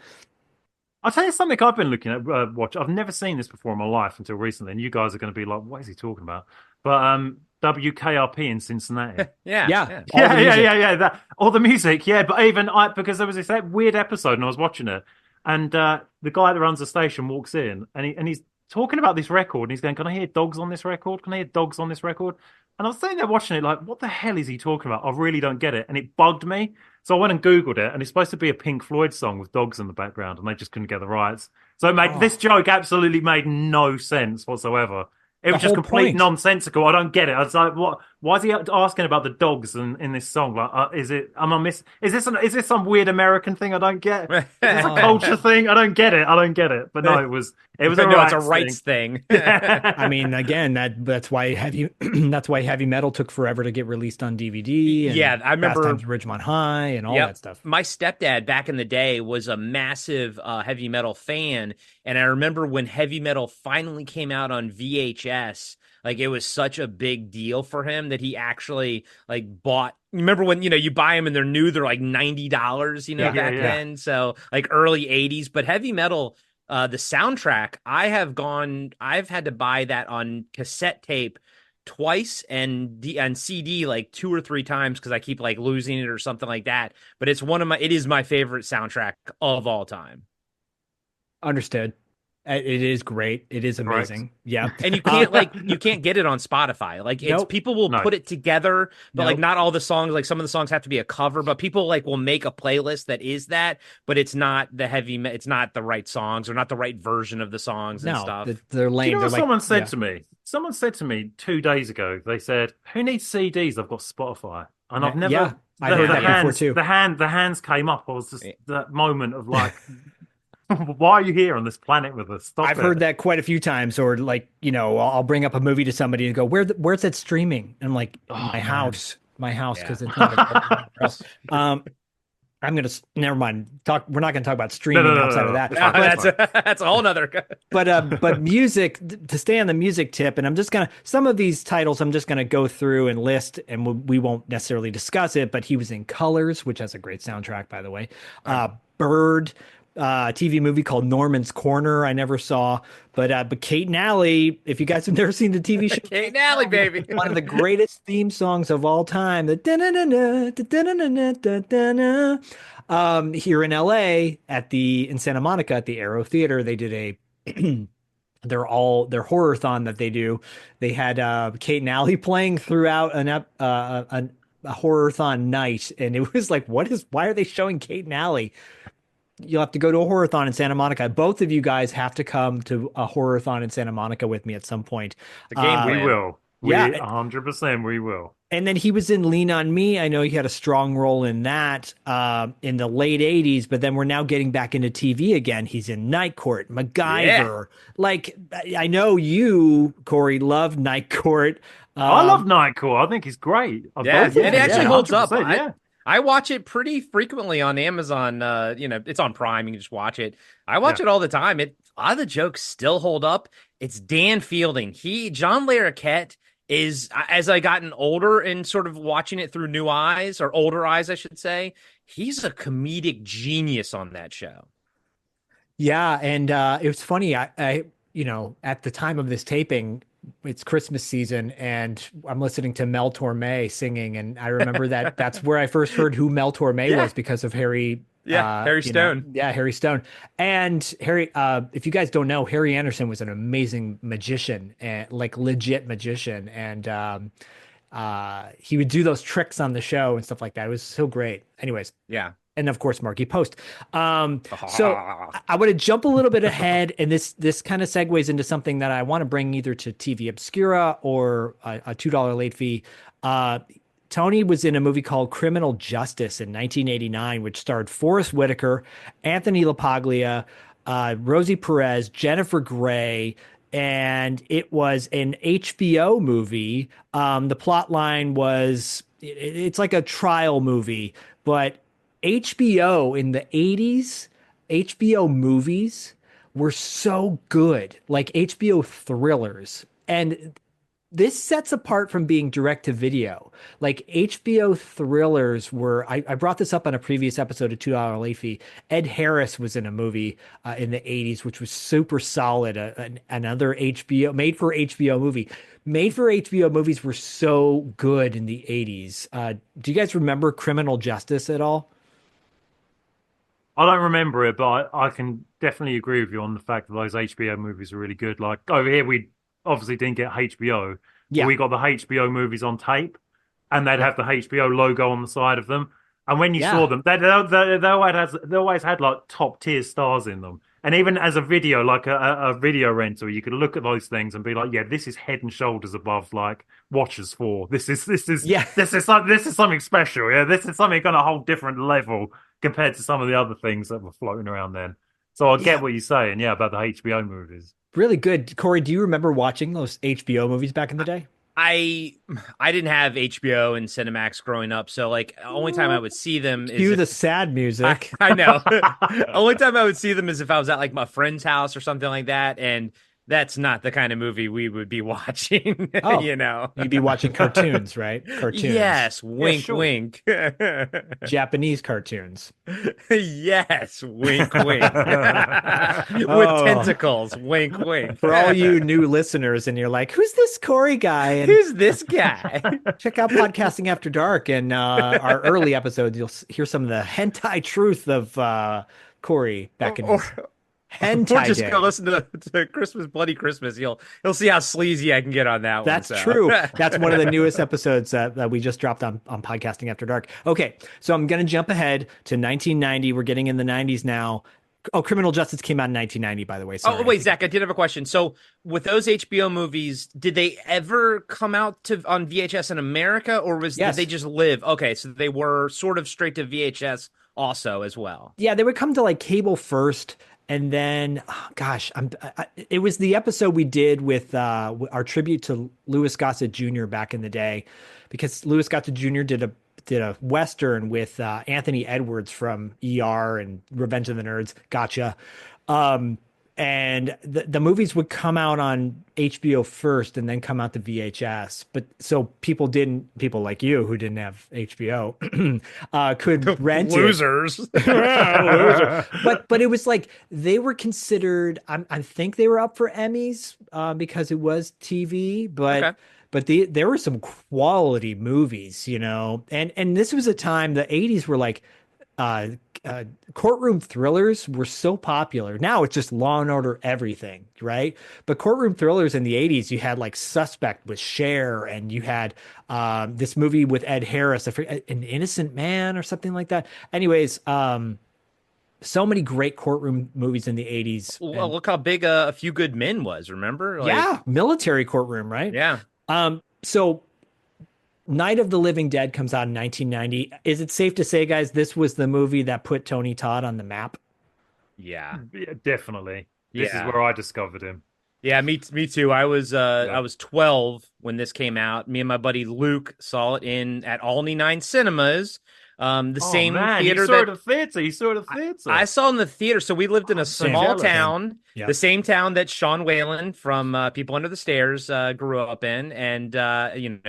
I'll tell you something I've been looking at, watch. I've never seen this before in my life until recently, and you guys are going to be like, what is he talking about? But WKRP in Cincinnati. Yeah. yeah, all the music. That, all the music, yeah. But even because there was this weird episode, and I was watching it, and the guy that runs the station walks in, and he's talking about this record, and he's going, "Can I hear dogs on this record? Can I hear dogs on this record?" And I was sitting there watching it, like, "What the hell is he talking about? I really don't get it." And it bugged me, so I went and Googled it, and it's supposed to be a Pink Floyd song with dogs in the background, and they just couldn't get the rights. So it made this joke absolutely made no sense whatsoever. It was The just whole complete point. nonsensical. I don't get it. I was like, what? Why is he asking about the dogs in this song? Like, is it? Am I miss? Is this some weird American thing I don't get? Is this a culture thing? I don't get it. But no, it was a No, rights it's a rights thing. thing. I mean, again, that's why heavy metal took forever to get released on DVD. And Yeah, I remember- Fast Times at Ridgemont High and all Yep. that stuff. My stepdad back in the day was a massive heavy metal fan, and I remember when heavy metal finally came out on VHS, like it was such a big deal for him that he actually like bought. Remember when you buy them and they're new, they're like $90, back then. So like early '80s, but heavy metal. The soundtrack, I've had to buy that on cassette tape twice and CD like 2 or 3 times because I keep like losing it or something like that. But it is my favorite soundtrack of all time. Understood. It is great. It is amazing. Yeah. And you can't get it on Spotify. Like Nope. people will put it together, but like Nope. not all the songs, like some of the songs have to be a cover, but people like will make a playlist that is that, but it's not it's not the right songs or not the right version of the songs and No, stuff. they're lame. Do you know They're what like- someone said yeah. to me? Someone said to me 2 days ago. They said, "Who needs CDs? I've got Spotify." And I've never. Yeah, I heard that before too. The hands came up. I was just that moment of like, why are you here on this planet with us? Stop I've it. heard that quite a few times, or like, I'll bring up a movie to somebody and go, where's that streaming? And I'm like, my house, because it's not I'm gonna never mind. We're not gonna talk about streaming outside of that. That's a whole nother. But music, to stay on the music tip, and some of these titles I'm just gonna go through and list, and we won't necessarily discuss it. But he was in Colors, which has a great soundtrack, by the way. Bird. TV movie called Norman's Corner. I never saw, but Kate and Alley. If you guys have never seen the TV show, Kate and Alley, baby, one of the greatest theme songs of all time. The here in LA in Santa Monica at the Aero Theater, they did a their horror-thon that they do. They had Kate and Alley playing throughout a horror-thon night, and it was like, why are they showing Kate and Alley? You'll have to go to a horror-thon in Santa Monica. Both of you guys have to come to a horror-thon in Santa Monica with me at some point. The game We will. Yeah. 100% we will. And then he was in Lean on Me. I know he had a strong role in that in the late 80s, but then we're now getting back into TV again. He's in Night Court, MacGyver. Yeah. Like, I know you, Corey, love Night Court. I love Night Court. I think he's great. And it actually holds up. I watch it pretty frequently on Amazon. It's on Prime. You can just watch it. I watch it all the time. A lot of the jokes still hold up. It's Dan Fielding. John Larroquette is, as I gotten older and sort of watching it through new eyes, or older eyes, I should say, he's a comedic genius on that show. Yeah, and it was funny. I at the time of this taping, it's Christmas season, and I'm listening to Mel Torme singing, and I remember that's where I first heard who Mel Torme was, because of Harry. Harry Stone. Harry Stone. And Harry, if you guys don't know, Harry Anderson was an amazing magician, and like legit magician, and he would do those tricks on the show and stuff like that. It was so great. Anyways, yeah. And of course, Marky Post. So I want to jump a little bit ahead, and this kind of segues into something that I want to bring either to TV Obscura or a $2 late fee. Tony was in a movie called Criminal Justice in 1989, which starred Forrest Whitaker, Anthony LaPaglia, Rosie Perez, Jennifer Grey, and it was an HBO movie. The plot line was it's like a trial movie, but HBO in the 80s, HBO movies were so good, like HBO thrillers. And this sets apart from being direct to video. Like HBO thrillers were, I brought this up on a previous episode of $2 Late Fee. Ed Harris was in a movie in the 80s, which was super solid. Another HBO, made for HBO movie. Made for HBO movies were so good in the 80s. Do you guys remember Criminal Justice at all? I don't remember it, but I can definitely agree with you on the fact that those HBO movies are really good. Like over here, we obviously didn't get HBO, but Yeah. we got the HBO movies on tape, and they'd have the HBO logo on the side of them. And when you Yeah. saw them, they always had like top tier stars in them. And even as a video, like a video rental, you could look at those things and be like, yeah, this is head and shoulders above like Watchers 4. Yeah. This is something special. Yeah, this is something on a whole different level compared to some of the other things that were floating around then. So I Yeah. get what you're saying, yeah, about the HBO movies. Really good. Corey, do you remember watching those HBO movies back in the day? I didn't have HBO and Cinemax growing up, so like only time I would see them is Cue if, the sad music. I know. Only time I would see them is if I was at like my friend's house or something like that, and that's not the kind of movie we would be watching. Oh, You know, you'd be watching cartoons, right? Cartoons. yes, wink, sure. wink. Japanese cartoons. Yes, wink, wink. With Oh. tentacles, wink, wink. For all you new listeners, and you're like, who's this Corey guy? And Who's this guy? check out Podcasting After Dark and our early episodes. You'll hear some of the hentai truth of Corey back in his hentai Or just day. go listen to Christmas Bloody Christmas. You'll see how sleazy I can get on that That's one. true. That's one of the newest episodes that we just dropped on Podcasting After Dark. Okay, so I'm going to jump ahead to 1990. We're getting in the 90s now. Oh, Criminal Justice came out in 1990, by the way. Sorry. Oh, wait, Zach, I did have a question. So with those HBO movies, did they ever come out on VHS in America, or Yes. did they just live? Okay, so they were sort of straight to VHS also as well. Yeah, they would come to like cable first, and then, oh, gosh, it was the episode we did with our tribute to Louis Gossett Jr. back in the day, because Louis Gossett Jr. did a Western with Anthony Edwards from ER and Revenge of the Nerds. Gotcha. And the movies would come out on HBO first and then come out to VHS. But so people like you who didn't have HBO could rent it. Losers. Loser. But it was like they were considered, I think they were up for Emmys because it was TV, but Okay. but there were some quality movies, you know. And this was a time, the 80s were like courtroom thrillers were so popular. Now it's just Law and Order everything, right? But courtroom thrillers in the 80s, you had like Suspect with Cher, and you had this movie with Ed Harris, An Innocent Man or something like that. Anyways, so many great courtroom movies in the 80s. Well, look how big A Few Good Men was, remember? Like, Yeah, military courtroom, right? Yeah. So Night of the Living Dead comes out in 1990. Is it safe to say, guys, this was the movie that put Tony Todd on the map? Yeah. Yeah, definitely. This is Yeah. where I discovered him. Yeah, me too. I was 12 when this came out. Me and my buddy Luke saw it at Alney 9 Cinemas. The same theater you saw it at theater. You saw it at theater. I saw in the theater. So we lived in a so small jealous. town, Yeah. the same town that Sean Whalen from People Under the Stairs grew up in, and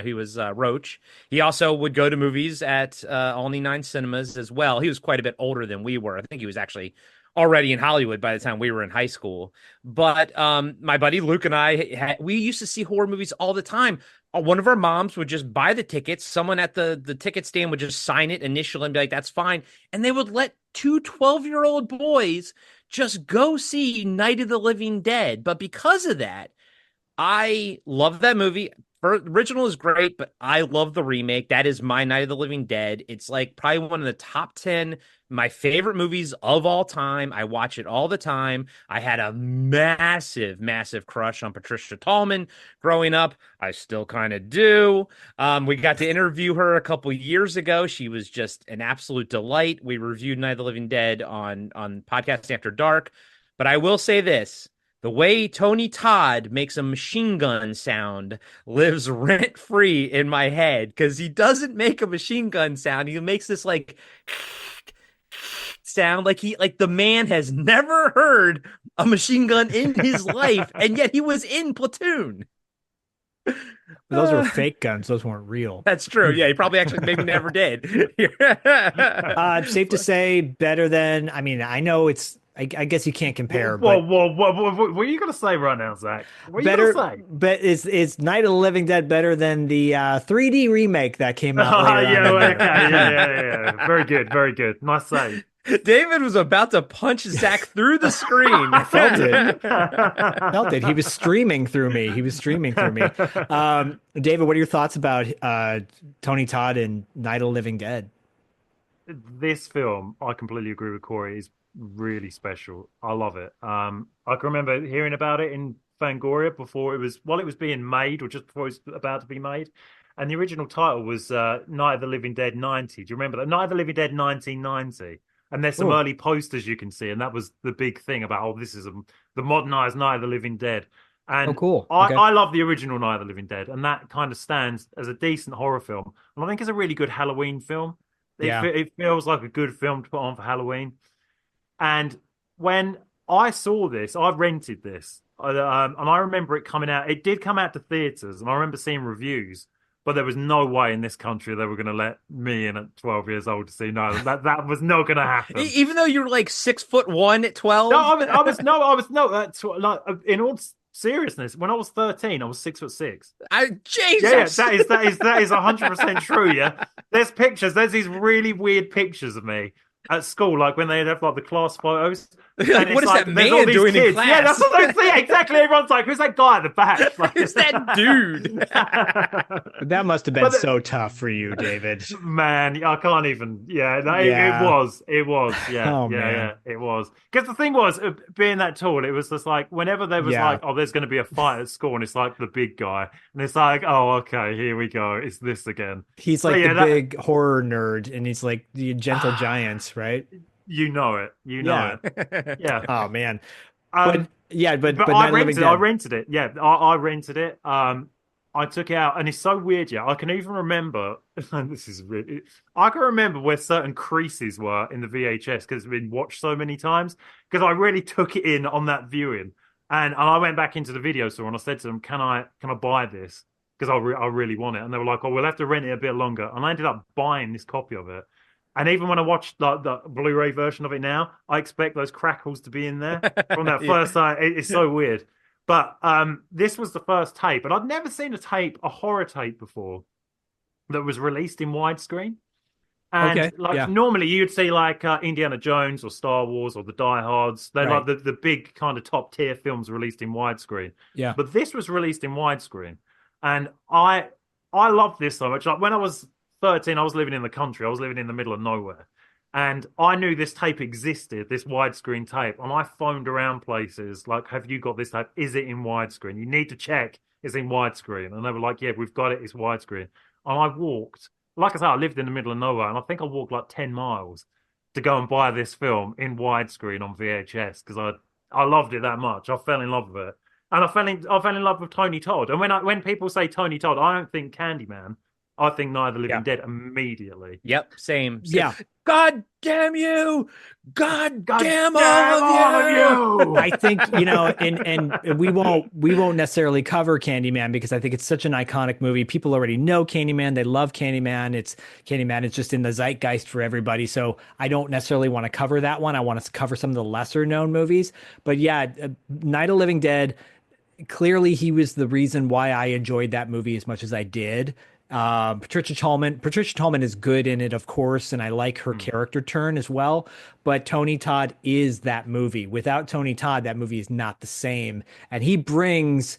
he was Roach. He also would go to movies at Alney 9 Cinemas as well. He was quite a bit older than we were. I think he was actually already in Hollywood by the time we were in high school. But my buddy Luke and we used to see horror movies all the time. One of our moms would just buy the tickets. Someone at the ticket stand would just sign it, initial, and be like, that's fine. And they would let two 12-year-old boys just go see Night of the Living Dead. But because of that, I love that movie. Original is great, but I love the remake. That is my Night of the Living Dead. It's like probably one of the top 10 my favorite movies of all time. I watch it all the time. I had a massive, massive crush on Patricia Tallman growing up. I still kind of do. We got to interview her a couple years ago. She was just an absolute delight. We reviewed Night of the Living Dead on Podcast After Dark. But I will say this. The way Tony Todd makes a machine gun sound lives rent free in my head because he doesn't make a machine gun sound. He makes this like sound like the man has never heard a machine gun in his life, and yet he was in Platoon. Those were fake guns. Those weren't real. That's true. Yeah, he probably actually maybe never did. Safe to say better than, I mean, I know it's, I guess you can't compare, Whoa, but what are you going to say right now, Zach? What are better, you going to say? but is Night of the Living Dead better than the 3D remake that came out later Yeah, on? okay, yeah. Very good, very good. Nice save. David was about to punch Zach through the screen. I felt it. Felt it. He was streaming through me. David, what are your thoughts about Tony Todd and Night of the Living Dead? This film, I completely agree with Corey, is really special. I love it. I can remember hearing about it in Fangoria before it was being made, or just before it was about to be made. And the original title was Night of the Living Dead 90. Do you remember that? Night of the Living Dead 1990. And there's some early posters you can see, and that was the big thing about, this is the modernized Night of the Living Dead. And cool. I love the original Night of the Living Dead, and that kind of stands as a decent horror film. And I think it's a really good Halloween film. It feels like a good film to put on for Halloween. And when I saw this, I rented this, and I remember it coming out. It did come out to theaters, and I remember seeing reviews. But there was no way in this country they were going to let me in at 12 years old to see. No, that was not going to happen. Even though you're like 6'1" at 12. No, in all seriousness, when I was 13, I was 6'6". Jesus. Yeah, that is 100% true. Yeah, there's pictures. There's these really weird pictures of me at school, like when they'd have like the class photos. Like, what is that man doing in class? Yeah, that's what they see. Exactly. Everyone's like, "Who's that guy at the back?" Like, who's that dude? That must have been so tough for you, David. Man, I can't even. Yeah, it was. Yeah, yeah, it was. Because the thing was, being that tall, it was just like whenever there was like, "Oh, there's going to be a fight at school," and it's like the big guy, and it's like, "Oh, okay, here we go. It's this again." He's like big horror nerd, and he's like the Gentle Giants, right? You know it. Yeah. Oh man. But I rented it. Yeah, I rented it. I took it out, and it's so weird. Yeah, I can even remember. And this is really. I can remember where certain creases were in the VHS because it's been watched so many times. Because I really took it in on that viewing, and I went back into the video store and I said to them, "Can I buy this? Because I really want it." And they were like, "Oh, we'll have to rent it a bit longer." And I ended up buying this copy of it. And even when I watched the Blu-ray version of it now, I expect those crackles to be in there from that first time. It's so weird. But this was the first tape, and I'd never seen a horror tape before that was released in widescreen. And normally you'd see like Indiana Jones or Star Wars or the Die Hards. They're like the big kind of top tier films released in widescreen. Yeah. But this was released in widescreen, and I loved this so much. Like when I was 13, I was living in the country. I was living in the middle of nowhere. And I knew this tape existed, this widescreen tape. And I phoned around places like, "Have you got this tape? Is it in widescreen? You need to check it's in widescreen." And they were like, "Yeah, we've got it. It's widescreen." And I walked, like I said, I lived in the middle of nowhere. And I think I walked like 10 miles to go and buy this film in widescreen on VHS because I loved it that much. I fell in love with it. And I fell in love with Tony Todd. And when people say Tony Todd, I don't think Candyman. I think Night of the Living Dead immediately. Yep, same. Yeah. God damn you! God damn all of you! I think, and we won't necessarily cover Candyman because I think it's such an iconic movie. People already know Candyman. They love Candyman. Candyman is just in the zeitgeist for everybody. So I don't necessarily want to cover that one. I want to cover some of the lesser known movies. But yeah, Night of the Living Dead, clearly he was the reason why I enjoyed that movie as much as I did. Patricia Tallman is good in it, of course, and I like her character turn as well, but Tony Todd is that movie. Without Tony Todd, that movie is not the same. And he brings,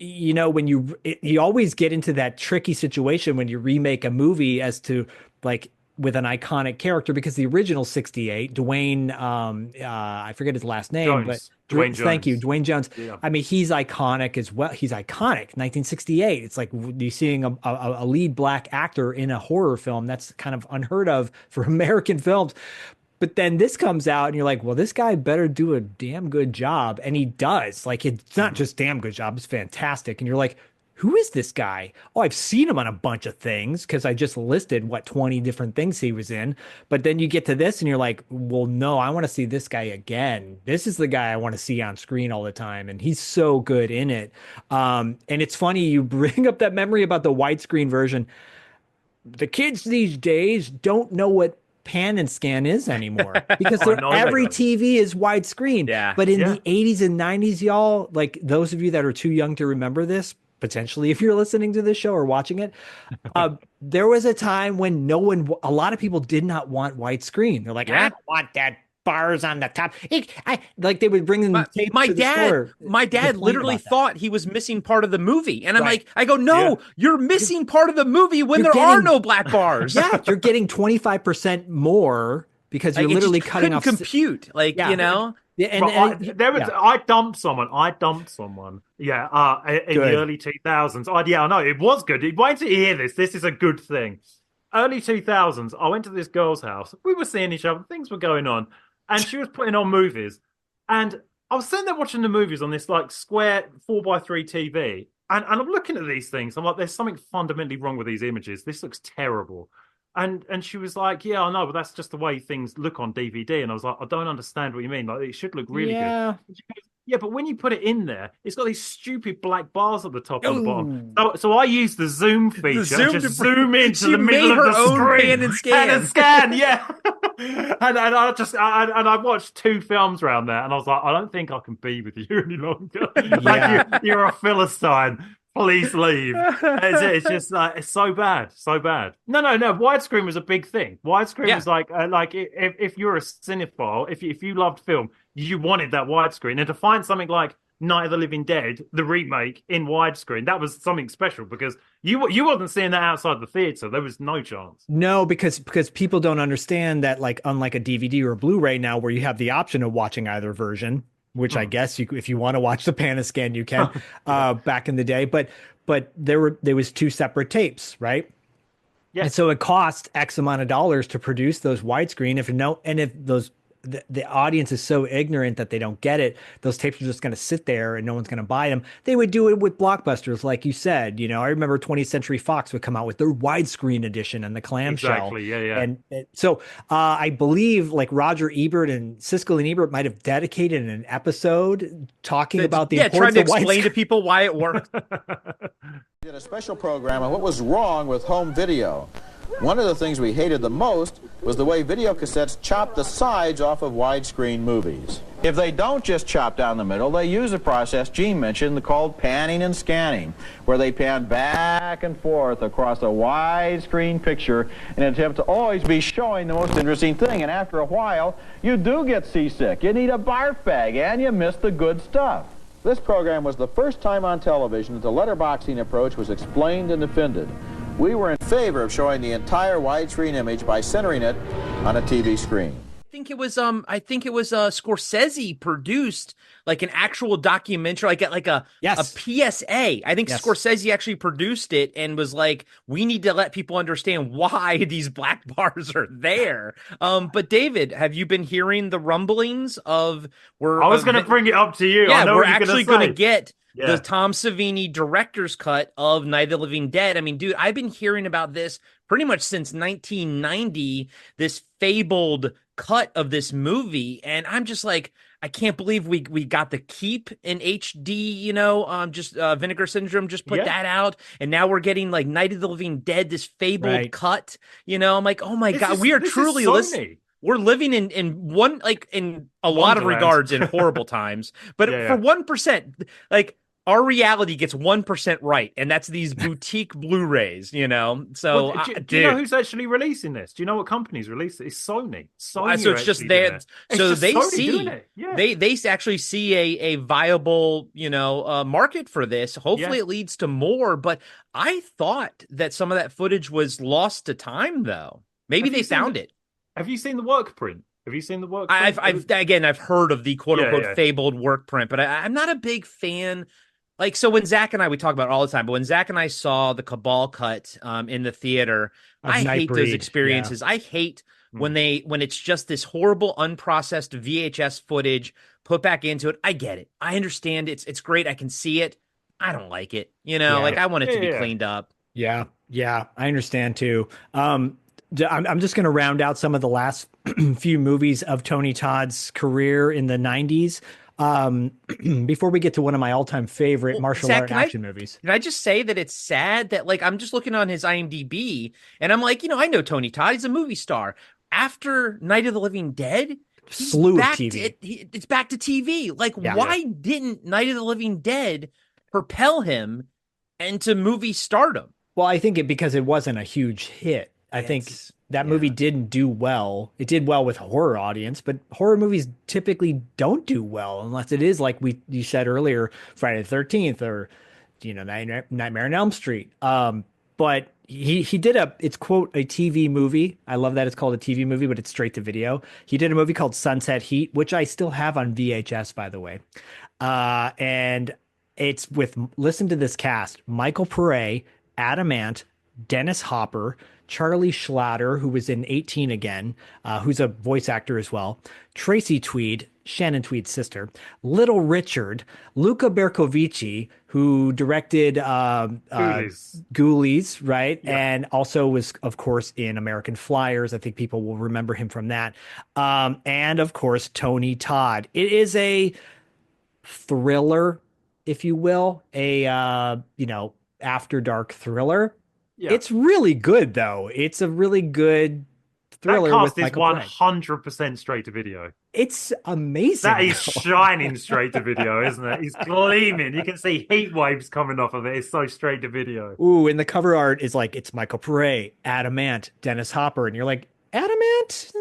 when you always get into that tricky situation when you remake a movie as to like with an iconic character, because the original 68, Dwayne, I forget his last name, Jones. but Dwayne Jones. Thank you, Dwayne Jones. Yeah. I mean, he's iconic as well. He's iconic. 1968. It's like you seeing a lead black actor in a horror film. That's kind of unheard of for American films. But then this comes out and you're like, well, this guy better do a damn good job. And he does. Like, it's not just damn good job, it's fantastic. And you're like, who is this guy? Oh, I've seen him on a bunch of things because I just listed 20 different things he was in. But then you get to this and you're like, well, no, I want to see this guy again. This is the guy I want to see on screen all the time. And he's so good in it. And it's funny, you bring up that memory about the widescreen version. The kids these days don't know what pan and scan is anymore because every TV is widescreen. Yeah. But in the 80s and 90s, y'all, like those of you that are too young to remember this, potentially if you're listening to this show or watching it, there was a time when a lot of people did not want widescreen. They're like, I don't want that bars on the top. Like they would bring them tape to the store. My dad literally thought he was missing part of the movie. And I'm like, I go, no, you're missing part of the movie when there are no black bars. Yeah, you're getting 25% more because you're literally cutting off. Compute, you know? Yeah, I dumped someone. Yeah, in the early 2000s. I know it was good. Wait till you hear this. This is a good thing. Early 2000s. I went to this girl's house. We were seeing each other. Things were going on, and she was putting on movies. And I was sitting there watching the movies on this like square 4x3 TV, and I'm looking at these things. I'm like, there's something fundamentally wrong with these images. This looks terrible. And she was like, yeah, I know, but that's just the way things look on DVD. And I was like, I don't understand what you mean. Like, it should look really good. And she goes, yeah, but when you put it in there, it's got these stupid black bars at the top and the bottom. So I use the zoom feature and just zoom into the middle of the screen and scan. Yeah. and I watched 2 films around there, and I was like, I don't think I can be with you any longer. Like you're a Philistine. Please leave. It's just like, it's so bad. No. Widescreen was a big thing. Widescreen was like if you're a cinephile, if you loved film, you wanted that widescreen. And to find something like Night of the Living Dead, the remake in widescreen, that was something special because you wasn't seeing that outside the theater. There was no chance. No, because people don't understand that, like, unlike a DVD or a Blu-ray now, where you have the option of watching either version. Which I guess if you want to watch the Pan-O-Scan, you can. Back in the day, but there was 2 separate tapes, right? Yeah. And so it cost X amount of dollars to produce those widescreen. If those the audience is so ignorant that they don't get it, those tapes are just going to sit there and no one's going to buy them. They would do it with blockbusters, like you said. You know, I remember 20th Century Fox would come out with their widescreen edition and the clamshell. Exactly, yeah. And so I believe like Roger Ebert and Siskel and Ebert might have dedicated an episode talking about the importance trying to of explain to people why it worked. Did a special program on what was wrong with home video. One of the things we hated the most was the way video cassettes chopped the sides off of widescreen movies. If they don't just chop down the middle, they use a process Gene mentioned called panning and scanning, where they pan back and forth across a widescreen picture in an attempt to always be showing the most interesting thing. And after a while, you do get seasick. You need a barf bag, and you miss the good stuff. This program was the first time on television that the letterboxing approach was explained and defended. We were in favor of showing the entire widescreen image by centering it on a TV screen. I think it was Scorsese produced like an actual documentary, like a PSA. I think Scorsese actually produced it and was like, we need to let people understand why these black bars are there. But David, have you been hearing the rumblings of I was going to bring it up to you. Yeah, we're actually going to get the Tom Savini director's cut of Night of the Living Dead. I mean, dude, I've been hearing about this pretty much since 1990, this fabled cut of this movie. And I'm just like, I can't believe we got the keep in HD, you know, Vinegar Syndrome just put that out. And now we're getting like Night of the Living Dead, this fabled cut, you know, I'm like, oh my God, we are truly listening. We're living in one, like in a lot of regards in horrible times, but for 1%, like our reality gets 1% right. And that's these boutique Blu-rays, you know? So do you know who's actually releasing this? Do you know what company's released it? It's Sony. So it's just there. So they see, they actually see a viable, you know, market for this. Hopefully it leads to more, but I thought that some of that footage was lost to time though. Maybe they found it. Have you seen the work print? Have you seen the work print? I've heard of the quote unquote fabled work print, but I'm not a big fan. Like, so when Zach and I, we talk about it all the time, but when Zach and I saw the Cabal cut in the theater, I hate those experiences. I hate when it's just this horrible unprocessed VHS footage put back into it. I get it. I understand it's great. I can see it. I don't like it. Yeah. Like I want it to be cleaned up. Yeah, I understand too. I'm just going to round out some of the last few movies of Tony Todd's career in the 90s. Before we get to one of my all-time favorite martial Zach, art action movies. Can I just say that it's sad that like I'm just looking on his IMDb and I'm like, I know Tony Todd. He's a movie star. After Night of the Living Dead, slew of TV. It's back to TV. Like, why didn't Night of the Living Dead propel him into movie stardom? Well, I think because it wasn't a huge hit. I think that movie didn't do well. It did well with a horror audience, but horror movies typically don't do well unless it is like you said earlier, Friday the 13th or Nightmare on Elm Street. But he did it's quote a TV movie. I love that it's called a TV movie, but it's straight to video. He did a movie called Sunset Heat, which I still have on VHS, by the way. And it's listen to this cast: Michael Pare, Adam Ant, Dennis Hopper, Charlie Schlatter, who was in 18 Again, who's a voice actor as well, Tracy Tweed, Shannon Tweed's sister, Little Richard, Luca Bercovici, who directed Ghoulies, right? Yeah. And also was, of course, in American Flyers. I think people will remember him from that. And, of course, Tony Todd. It is a thriller, if you will, after dark thriller. Yeah. It's really good, though. It's a really good thriller. That cast is 100% straight to video. It's amazing. That is shining straight to video, isn't it? He's gleaming. You can see heat waves coming off of it. It's so straight to video. Ooh, and the cover art is like, it's Michael Pare, Adam Ant, Dennis Hopper. And you're like, Adam Ant?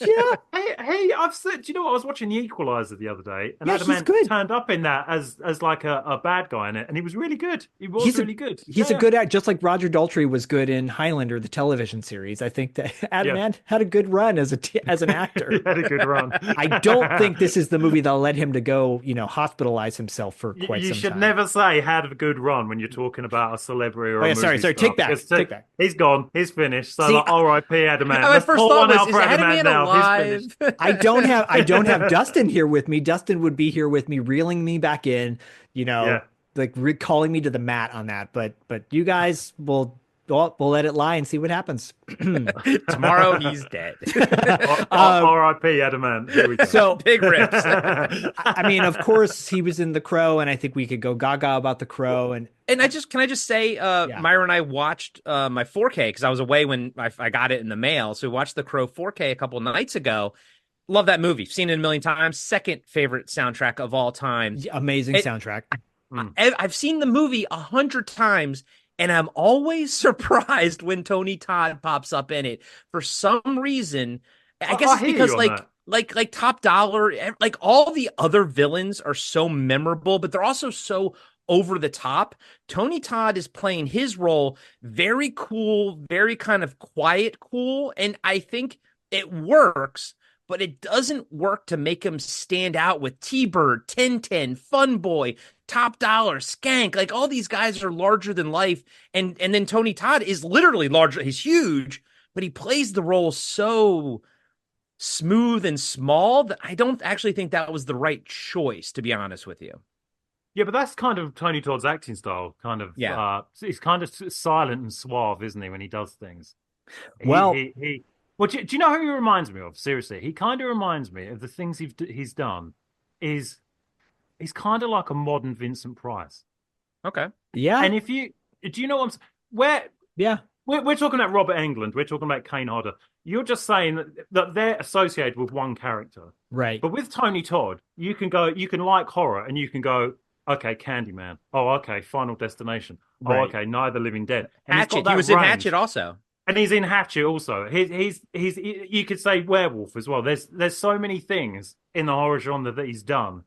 Yeah. Hey, I've said, do you know what? I was watching The Equalizer the other day, and yeah, Adam Ant turned up in that as like a bad guy in it, and he was really good. He's really good. He's a good actor, just like Roger Daltrey was good in Highlander, the television series. I think that Adam Ant had a good run as an actor. He had a good run. I don't think this is the movie that led him to go, hospitalize himself for quite some time. You should never say had a good run when you're talking about a celebrity or a movie sorry. star. Take back. He's gone. He's finished. So R.I.P. Adam Ant. My first thought was, is Adam Ant alive? I don't have Dustin here with me. Dustin would be here with me, reeling me back in, like calling me to the mat on that. But you guys will let it lie and see what happens. Tomorrow he's dead. R.I.P. Adam Ant. Here we go. So big rips. I mean, of course, he was in The Crow, and I think we could go gaga about The Crow. And can I just say, Myra and I watched my 4K because I was away when I got it in the mail. So we watched The Crow 4K a couple of nights ago. Love that movie. Seen it a million times. Second favorite soundtrack of all time. Amazing soundtrack. I've seen the movie 100 times. And I'm always surprised when Tony Todd pops up in it. For some reason, I guess it's because like Top Dollar, like all the other villains are so memorable, but they're also so over the top. Tony Todd is playing his role very cool, very kind of quiet cool. And I think it works, but it doesn't work to make him stand out with T-Bird, 1010, Fun Boy, Top Dollar, Skank. Like all these guys are larger than life. And then Tony Todd is literally larger. He's huge, but he plays the role so smooth and small that I don't actually think that was the right choice, to be honest with you. Yeah, but that's kind of Tony Todd's acting style. He's kind of silent and suave, isn't he, when he does things? Well, Well, do you know who he reminds me of? Seriously, he kind of reminds me of the things he's done. He's kind of like a modern Vincent Price. Okay. Yeah. And do you know what we're talking about Robert Englund, we're talking about Kane Hodder. You're just saying that they're associated with one character, right? But with Tony Todd, you can like horror, and you can go, okay, Candyman. Oh, okay, Final Destination. Right. Oh, okay, Night of the Living Dead. And Hatchet. He was in Hatchet also. And he's in Hatchet also. He's you could say Werewolf as well. There's so many things in the horror genre that he's done.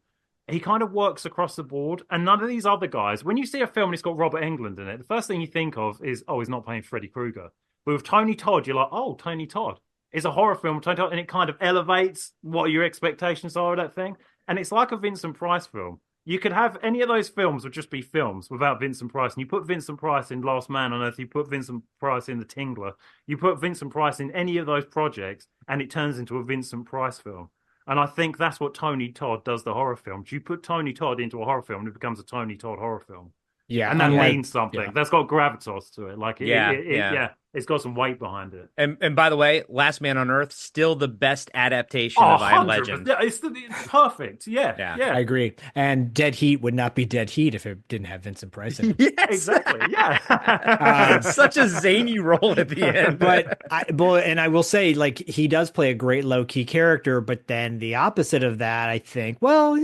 He kind of works across the board, and none of these other guys. When you see a film and it's got Robert Englund in it, the first thing you think of is, oh, he's not playing Freddy Krueger. But with Tony Todd, you're like, oh, Tony Todd. It's a horror film, Tony Todd, and it kind of elevates what your expectations are of that thing. And it's like a Vincent Price film. You could have any of those films would just be films without Vincent Price. And you put Vincent Price in Last Man on Earth, you put Vincent Price in The Tingler, you put Vincent Price in any of those projects, and it turns into a Vincent Price film. And I think that's what Tony Todd does the horror films. You put Tony Todd into a horror film, and it becomes a Tony Todd horror film. Yeah, and that means something. Yeah. That's got gravitas to it. Like, it's got some weight behind it. And by the way, Last Man on Earth, still the best adaptation of I Am Legend. Yeah, it's perfect. Yeah, I agree. And Dead Heat would not be Dead Heat if it didn't have Vincent Price in it. Yes, exactly. Yeah, such a zany role at the end. But I will say, like, he does play a great low key character. But then the opposite of that, I think, well,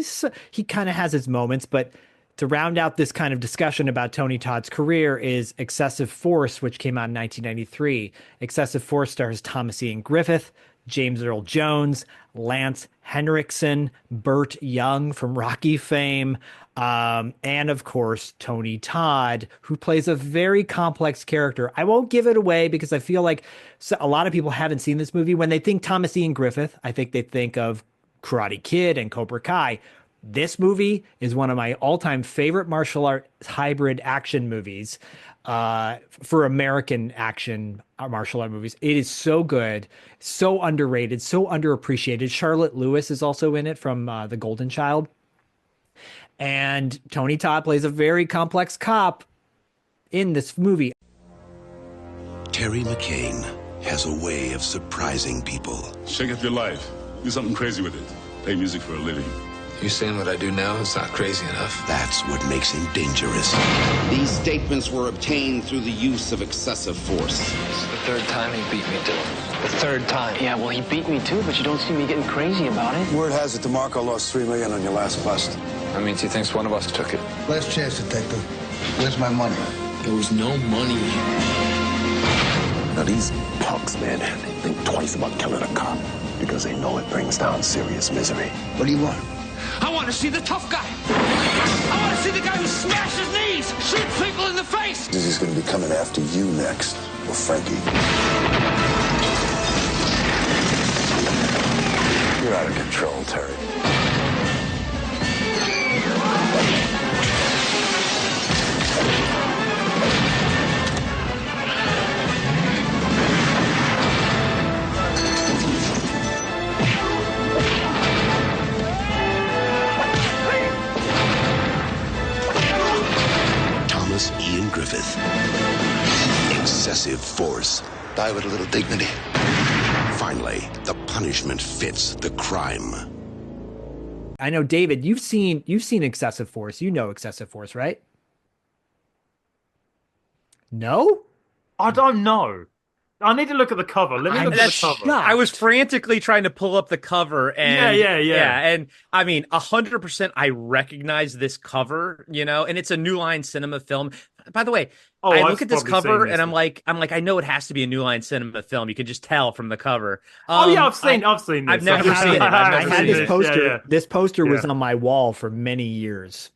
he kind of has his moments, but. To round out this kind of discussion about Tony Todd's career is Excessive Force, which came out in 1993. Excessive Force stars Thomas Ian Griffith, James Earl Jones, Lance Henriksen, Burt Young from Rocky fame, and of course, Tony Todd, who plays a very complex character. I won't give it away because I feel like a lot of people haven't seen this movie. When they think Thomas Ian Griffith, I think they think of Karate Kid and Cobra Kai. This movie is one of my all-time favorite martial art hybrid action movies for American action martial art movies. It is so good, so underrated, so underappreciated. Charlotte Lewis is also in it from The Golden Child. And Tony Todd plays a very complex cop in this movie. Terry McCain has a way of surprising people. Shake up your life. Do something crazy with it. Play music for a living. You saying what I do now is not crazy enough. That's what makes him dangerous. These statements were obtained through the use of excessive force. It's the third time he beat me, too. The third time. Yeah, well, he beat me, too, but you don't see me getting crazy about it. Word has it DeMarco lost $3 million on your last bust. That means he thinks one of us took it. Last chance, detective. Where's my money? There was no money. Now, these punks, man, they think twice about killing a cop because they know it brings down serious misery. What do you want? I want to see the tough guy. I want to see the guy who smashes knees, shoots people in the face. He's going to be coming after you next, or Frankie. You're out of control, Terry. Ian Griffith. Excessive Force. Die with a little dignity. Finally, the punishment fits the crime. I know, David, you've seen Excessive Force. You know Excessive Force, right? No? I don't know. I need to look at the cover. Let me look at the cover. Shocked. I was frantically trying to pull up the cover, and yeah. And I mean, 100%. I recognize this cover, and it's a New Line Cinema film. By the way, I look at this cover and I'm like, I know it has to be a New Line Cinema film. You can just tell from the cover. I've seen this. I've never seen it. I had this poster. Yeah. This poster was on my wall for many years.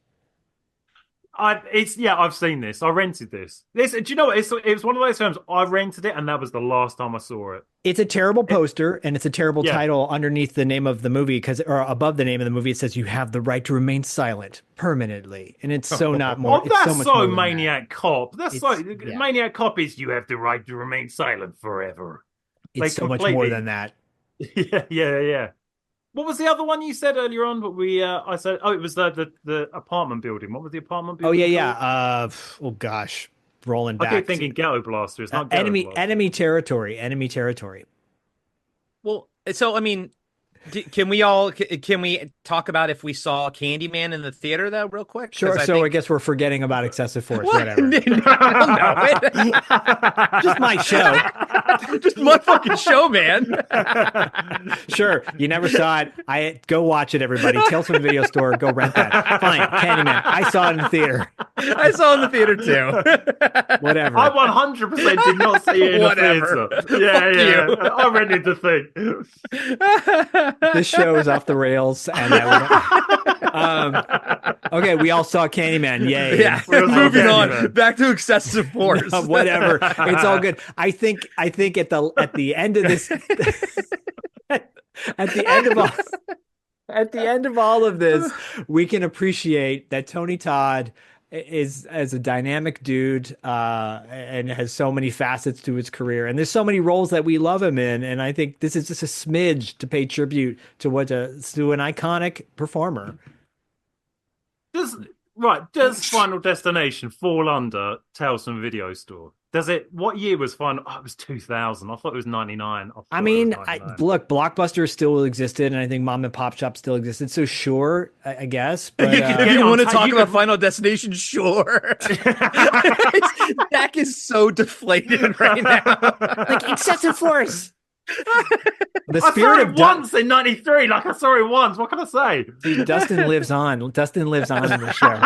I've seen this. I rented this. Do you know what? It was one of those films. I rented it, and that was the last time I saw it. It's a terrible poster, and it's a terrible title underneath the name of the movie, or above the name of the movie, it says "You have the right to remain silent permanently," and it's so not more. Oh, that's so more Maniac Cop. That's Maniac Cop is "You have the right to remain silent forever." It's so much more than that. Yeah. What was the other one you said earlier on? But I said, it was the apartment building. What was the apartment building? Oh yeah. Oh gosh, rolling back. I keep thinking Ghetto Blaster. It's not Ghetto Blaster. Enemy territory. Well, so I mean, can we talk about if we saw Candyman in the theater though, real quick? Sure. I guess we're forgetting about Excessive Force. Whatever. No. Just my show. Just my fucking show, man. Sure. You never saw it. Go watch it, everybody. Tales from the Video Store. Go rent that. Fine. Candyman. I saw it in the theater. I saw it in the theater too. Whatever. I 100% did not see it in the theater. Yeah. I rented the thing. This show is off the rails, and okay, we all saw Candyman. Yay! Yeah, moving on back to Excessive Force. No, whatever, it's all good. I think at the end of this, at the end of all. At the end of all of this, we can appreciate that Tony Todd is as a dynamic dude and has so many facets to his career, and there's so many roles that we love him in. And I think this is just a smidge to pay tribute to to an iconic performer. Does Final Destination fall under Tales from the Video Store? Does it? What year was Final? Oh, it was 2000. I thought it was 99. I mean, look, Blockbuster still existed, and I think Mom and Pop Shop still existed. So sure, I guess. But if you want to talk about Final Destination, sure. Zach is so deflated right now. Like excessive force. I saw it once in '93. Like I saw it once. What can I say? See, Dustin lives on. Dustin lives on in the show.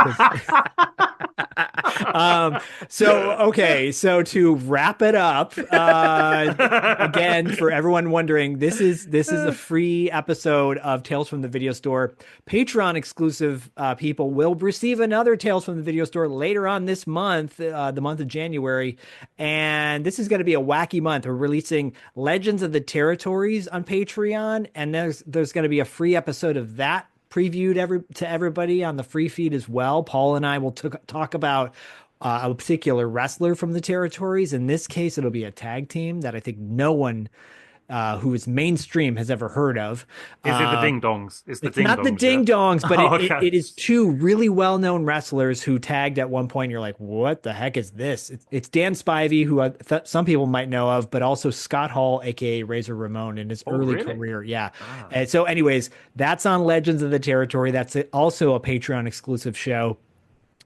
So to wrap it up, again, for everyone wondering, this is a free episode of Tales from the Video Store. Patreon exclusive people will receive another Tales from the Video Store later on this month, the month of January, and this is going to be a wacky month. We're releasing Legends of the Territories on Patreon, and there's going to be a free episode of that previewed to everybody on the free feed as well. Paul and I will talk about a particular wrestler from the territories. In this case, it'll be a tag team that I think no one who is mainstream has ever heard of. Is it the Ding Dongs? It's not the Ding Dongs, but it is two really well-known wrestlers who tagged at one point. You're like, what the heck is this? It's Dan Spivey, who some people might know of, but also Scott Hall, aka Razor Ramon, in his early career. Yeah. And so anyways, that's on Legends of the Territory. That's also a Patreon exclusive show.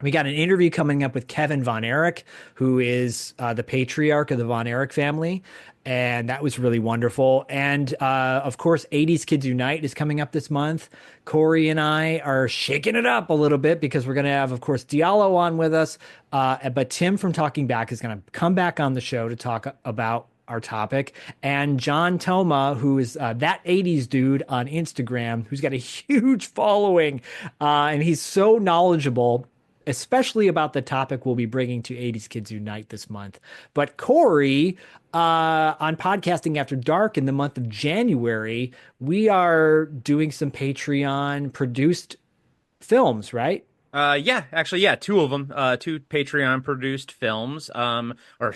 We got an interview coming up with Kevin Von Erich, who is the patriarch of the Von Erich family. And that was really wonderful. And of course, 80s Kids Unite is coming up this month. Corey and I are shaking it up a little bit because we're going to have, of course, Diallo on with us. But Tim from Talking Back is going to come back on the show to talk about our topic. And John Toma, who is that 80s dude on Instagram, who's got a huge following. And he's so knowledgeable, especially about the topic we'll be bringing to 80s Kids Unite this month. But Corey, on Podcasting After Dark in the month of January, we are doing some Patreon produced films, right? Yeah, two of them, two Patreon produced films, or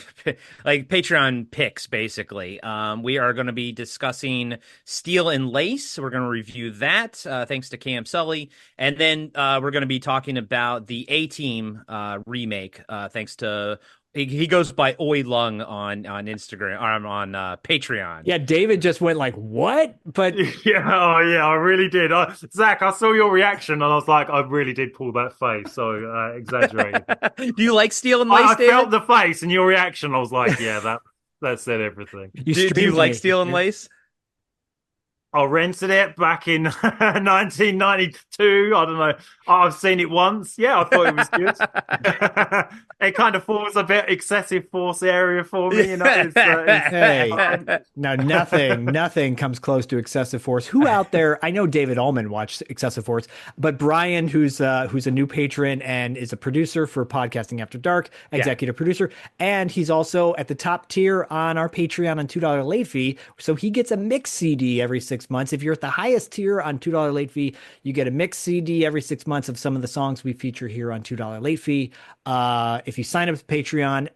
like Patreon picks, basically. We are going to be discussing Steel and Lace. We're going to review that, thanks to Cam Sully. And then, we're going to be talking about the A-Team, remake, thanks to he goes by Oi Lung on Instagram, on Patreon. Yeah, David just went like, what? But I really did. Zach, I saw your reaction and I was like, I really did pull that face, so exaggerated. Do you like Steel and Lace, I felt the face and your reaction. I was like, yeah, that said everything. Do you like Steel and Lace? I rented it back in 1992. I don't know. I've seen it once. Yeah, I thought it was good. It kind of falls a bit excessive force area for me. You know, hey, no, nothing comes close to excessive force. Who out there? I know David Ullman watched Excessive Force, but Brian, who's a new patron and is a producer for Podcasting After Dark, executive producer, and he's also at the top tier on our Patreon on $2 late fee. So he gets a mix CD every 6 months. If you're at the highest tier on $2 late fee, you get a mix CD every 6 months of some of the songs we feature here on $2 late fee. If you sign up to Patreon,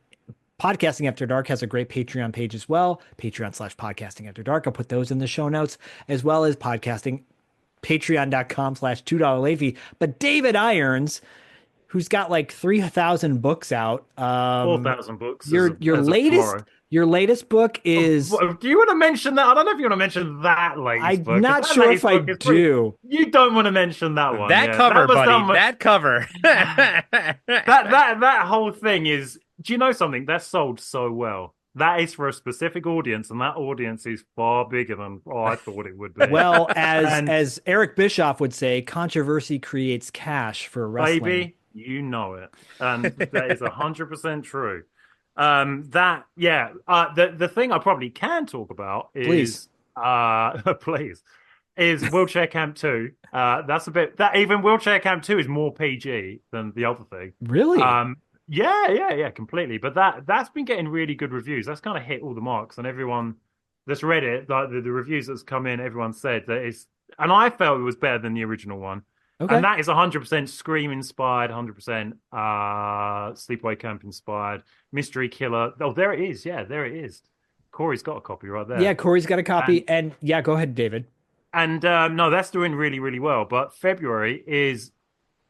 Podcasting After Dark has a great Patreon page as well. Patreon/Podcasting After Dark. I'll put those in the show notes, as well as patreon.com/$2 late fee. But David Irons, who's got like 3,000 books out. 4,000 books. Your latest book is. Do you want to mention that? I don't know if you want to mention that latest book. I'm not sure if I do. You don't want to mention that one. That cover, buddy. That cover. that whole thing is. Do you know something? That sold so well. That is for a specific audience, and that audience is far bigger than I thought it would be. Well, as Eric Bischoff would say, controversy creates cash for wrestling. Baby, you know it, and that is 100% true. The thing I probably can talk about is is Wheelchair Camp 2. That's a bit that even Wheelchair Camp 2 is more PG than the other thing. Really? Yeah, completely. But that's been getting really good reviews. That's kind of hit all the marks, and everyone that's read it, like the reviews that's come in, everyone said that and I felt it was better than the original one. Okay. And that is 100% Scream inspired, 100% Sleepaway Camp inspired, Mystery Killer. Oh, there it is. Yeah, there it is. Corey's got a copy right there. Yeah, Corey's got a copy. And yeah, go ahead, David. And no, that's doing really, really well. But February is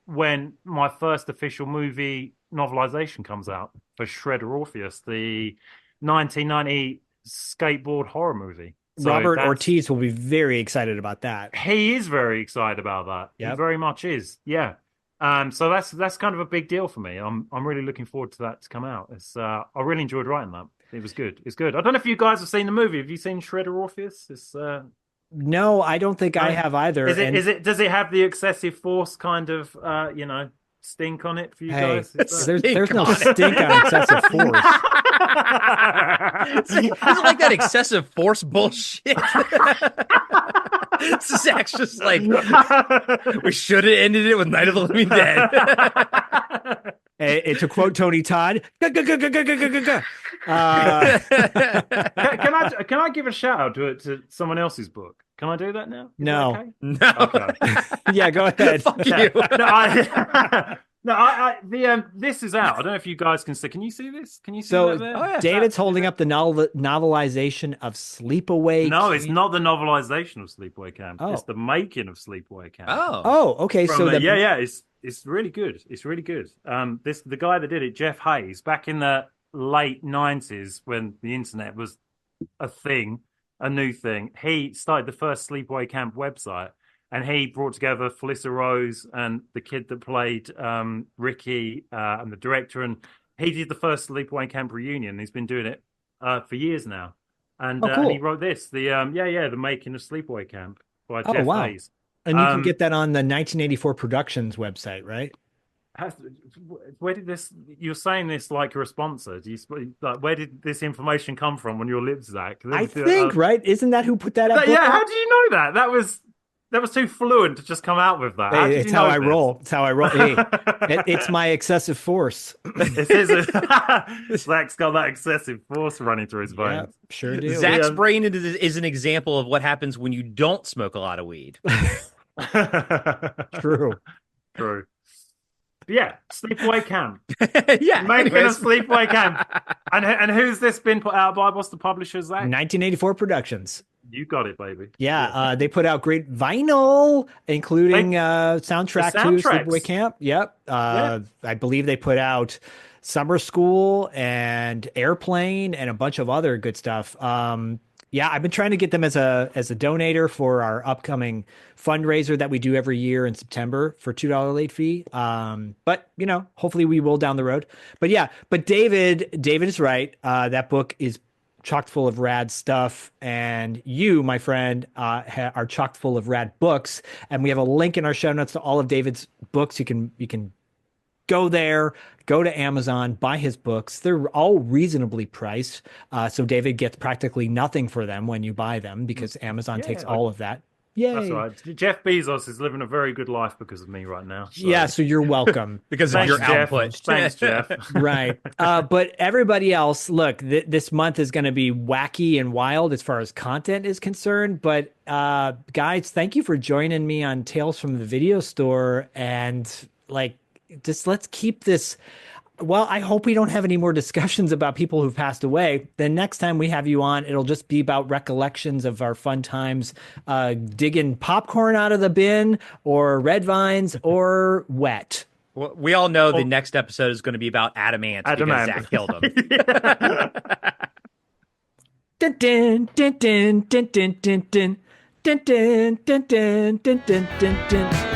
when my first official movie novelization comes out for Shredder Orpheus, the 1990 skateboard horror movie. So Robert Ortiz will be very excited about that. He is very excited about that. Yep. He very much is. Yeah. So that's kind of a big deal for me. I'm really looking forward to that to come out. It's I really enjoyed writing that. It was good. It's good. I don't know if you guys have seen the movie. Have you seen Shredder Orpheus? It's No, I don't think I have either. Does it have the excessive force kind of stink on it for you guys? There's no stink on excessive force. It's like that excessive force bullshit. Zach's just like, we should have ended it with Night of the Living Dead. To quote Tony Todd, can I give a shout out to someone else's book? Can I do that now? No. Okay? No. Okay. Yeah, go ahead. Fuck you. This is out. I don't know if you guys can see. Can you see this? Can you see So that there? David's holding up the novelization of Sleepaway. No, it's not the novelization of Sleepaway Camp. Oh. It's the making of Sleepaway Camp. Oh, okay. From So it's really good. It's really good. The guy that did it, Jeff Hayes, back in the late 90s when the internet was a thing, a new thing, he started the first Sleepaway Camp website, and he brought together Felissa Rose and the kid that played Ricky and the director, and he did the first Sleepaway Camp reunion. He's been doing it for years now, and, cool. and he wrote this, the making of Sleepaway Camp by Jeff Hayes. And you can get that on the 1984 Productions website, right? Where did this? You're saying this like you're a sponsor. Where did this information come from on your lips, Zach? I think, right? Isn't that who put that up? Yeah. How do you know that? That was too fluent to just come out with that. Hey, it's how I roll. It's how I roll. Hey, it's my excessive force. Zach's got that excessive force running through his veins. Yeah, sure do. Zach's brain is an example of what happens when you don't smoke a lot of weed. True. Yeah, Sleepaway Camp. Yeah, making a Sleepaway Camp. And who's this been put out by? What's the publisher, Zach? 1984 Productions. You got it, baby. Yeah, they put out great vinyl, including soundtrack to Sleepaway Camp. Yep. I believe they put out Summer School and Airplane and a bunch of other good stuff. Yeah, I've been trying to get them as a donator for our upcoming fundraiser that we do every year in September for $2 late fee. But hopefully we will down the road. But David is right. That book is chock full of rad stuff, and you, my friend, are chock full of rad books. And we have a link in our show notes to all of David's books. You can go there, go to Amazon, buy his books. They're all reasonably priced. So David gets practically nothing for them when you buy them because Amazon takes all of that. Yay. That's right. Jeff Bezos is living a very good life because of me right now. So. Yeah, so you're welcome. Because of your output. Thanks, Jeff. Right. But everybody else, look, this month is going to be wacky and wild as far as content is concerned. But guys, thank you for joining me on Tales from the Video Store. And just let's keep this. Well, I hope we don't have any more discussions about people who've passed away. The next time we have you on, it'll just be about recollections of our fun times, digging popcorn out of the bin or red vines or wet. Well, we all know the next episode is going to be about Adamant. Because Zach killed him. Dun, dun, dun, dun, dun, dun, dun, dun. Dun, dun, dun, dun, dun, dun, dun, dun.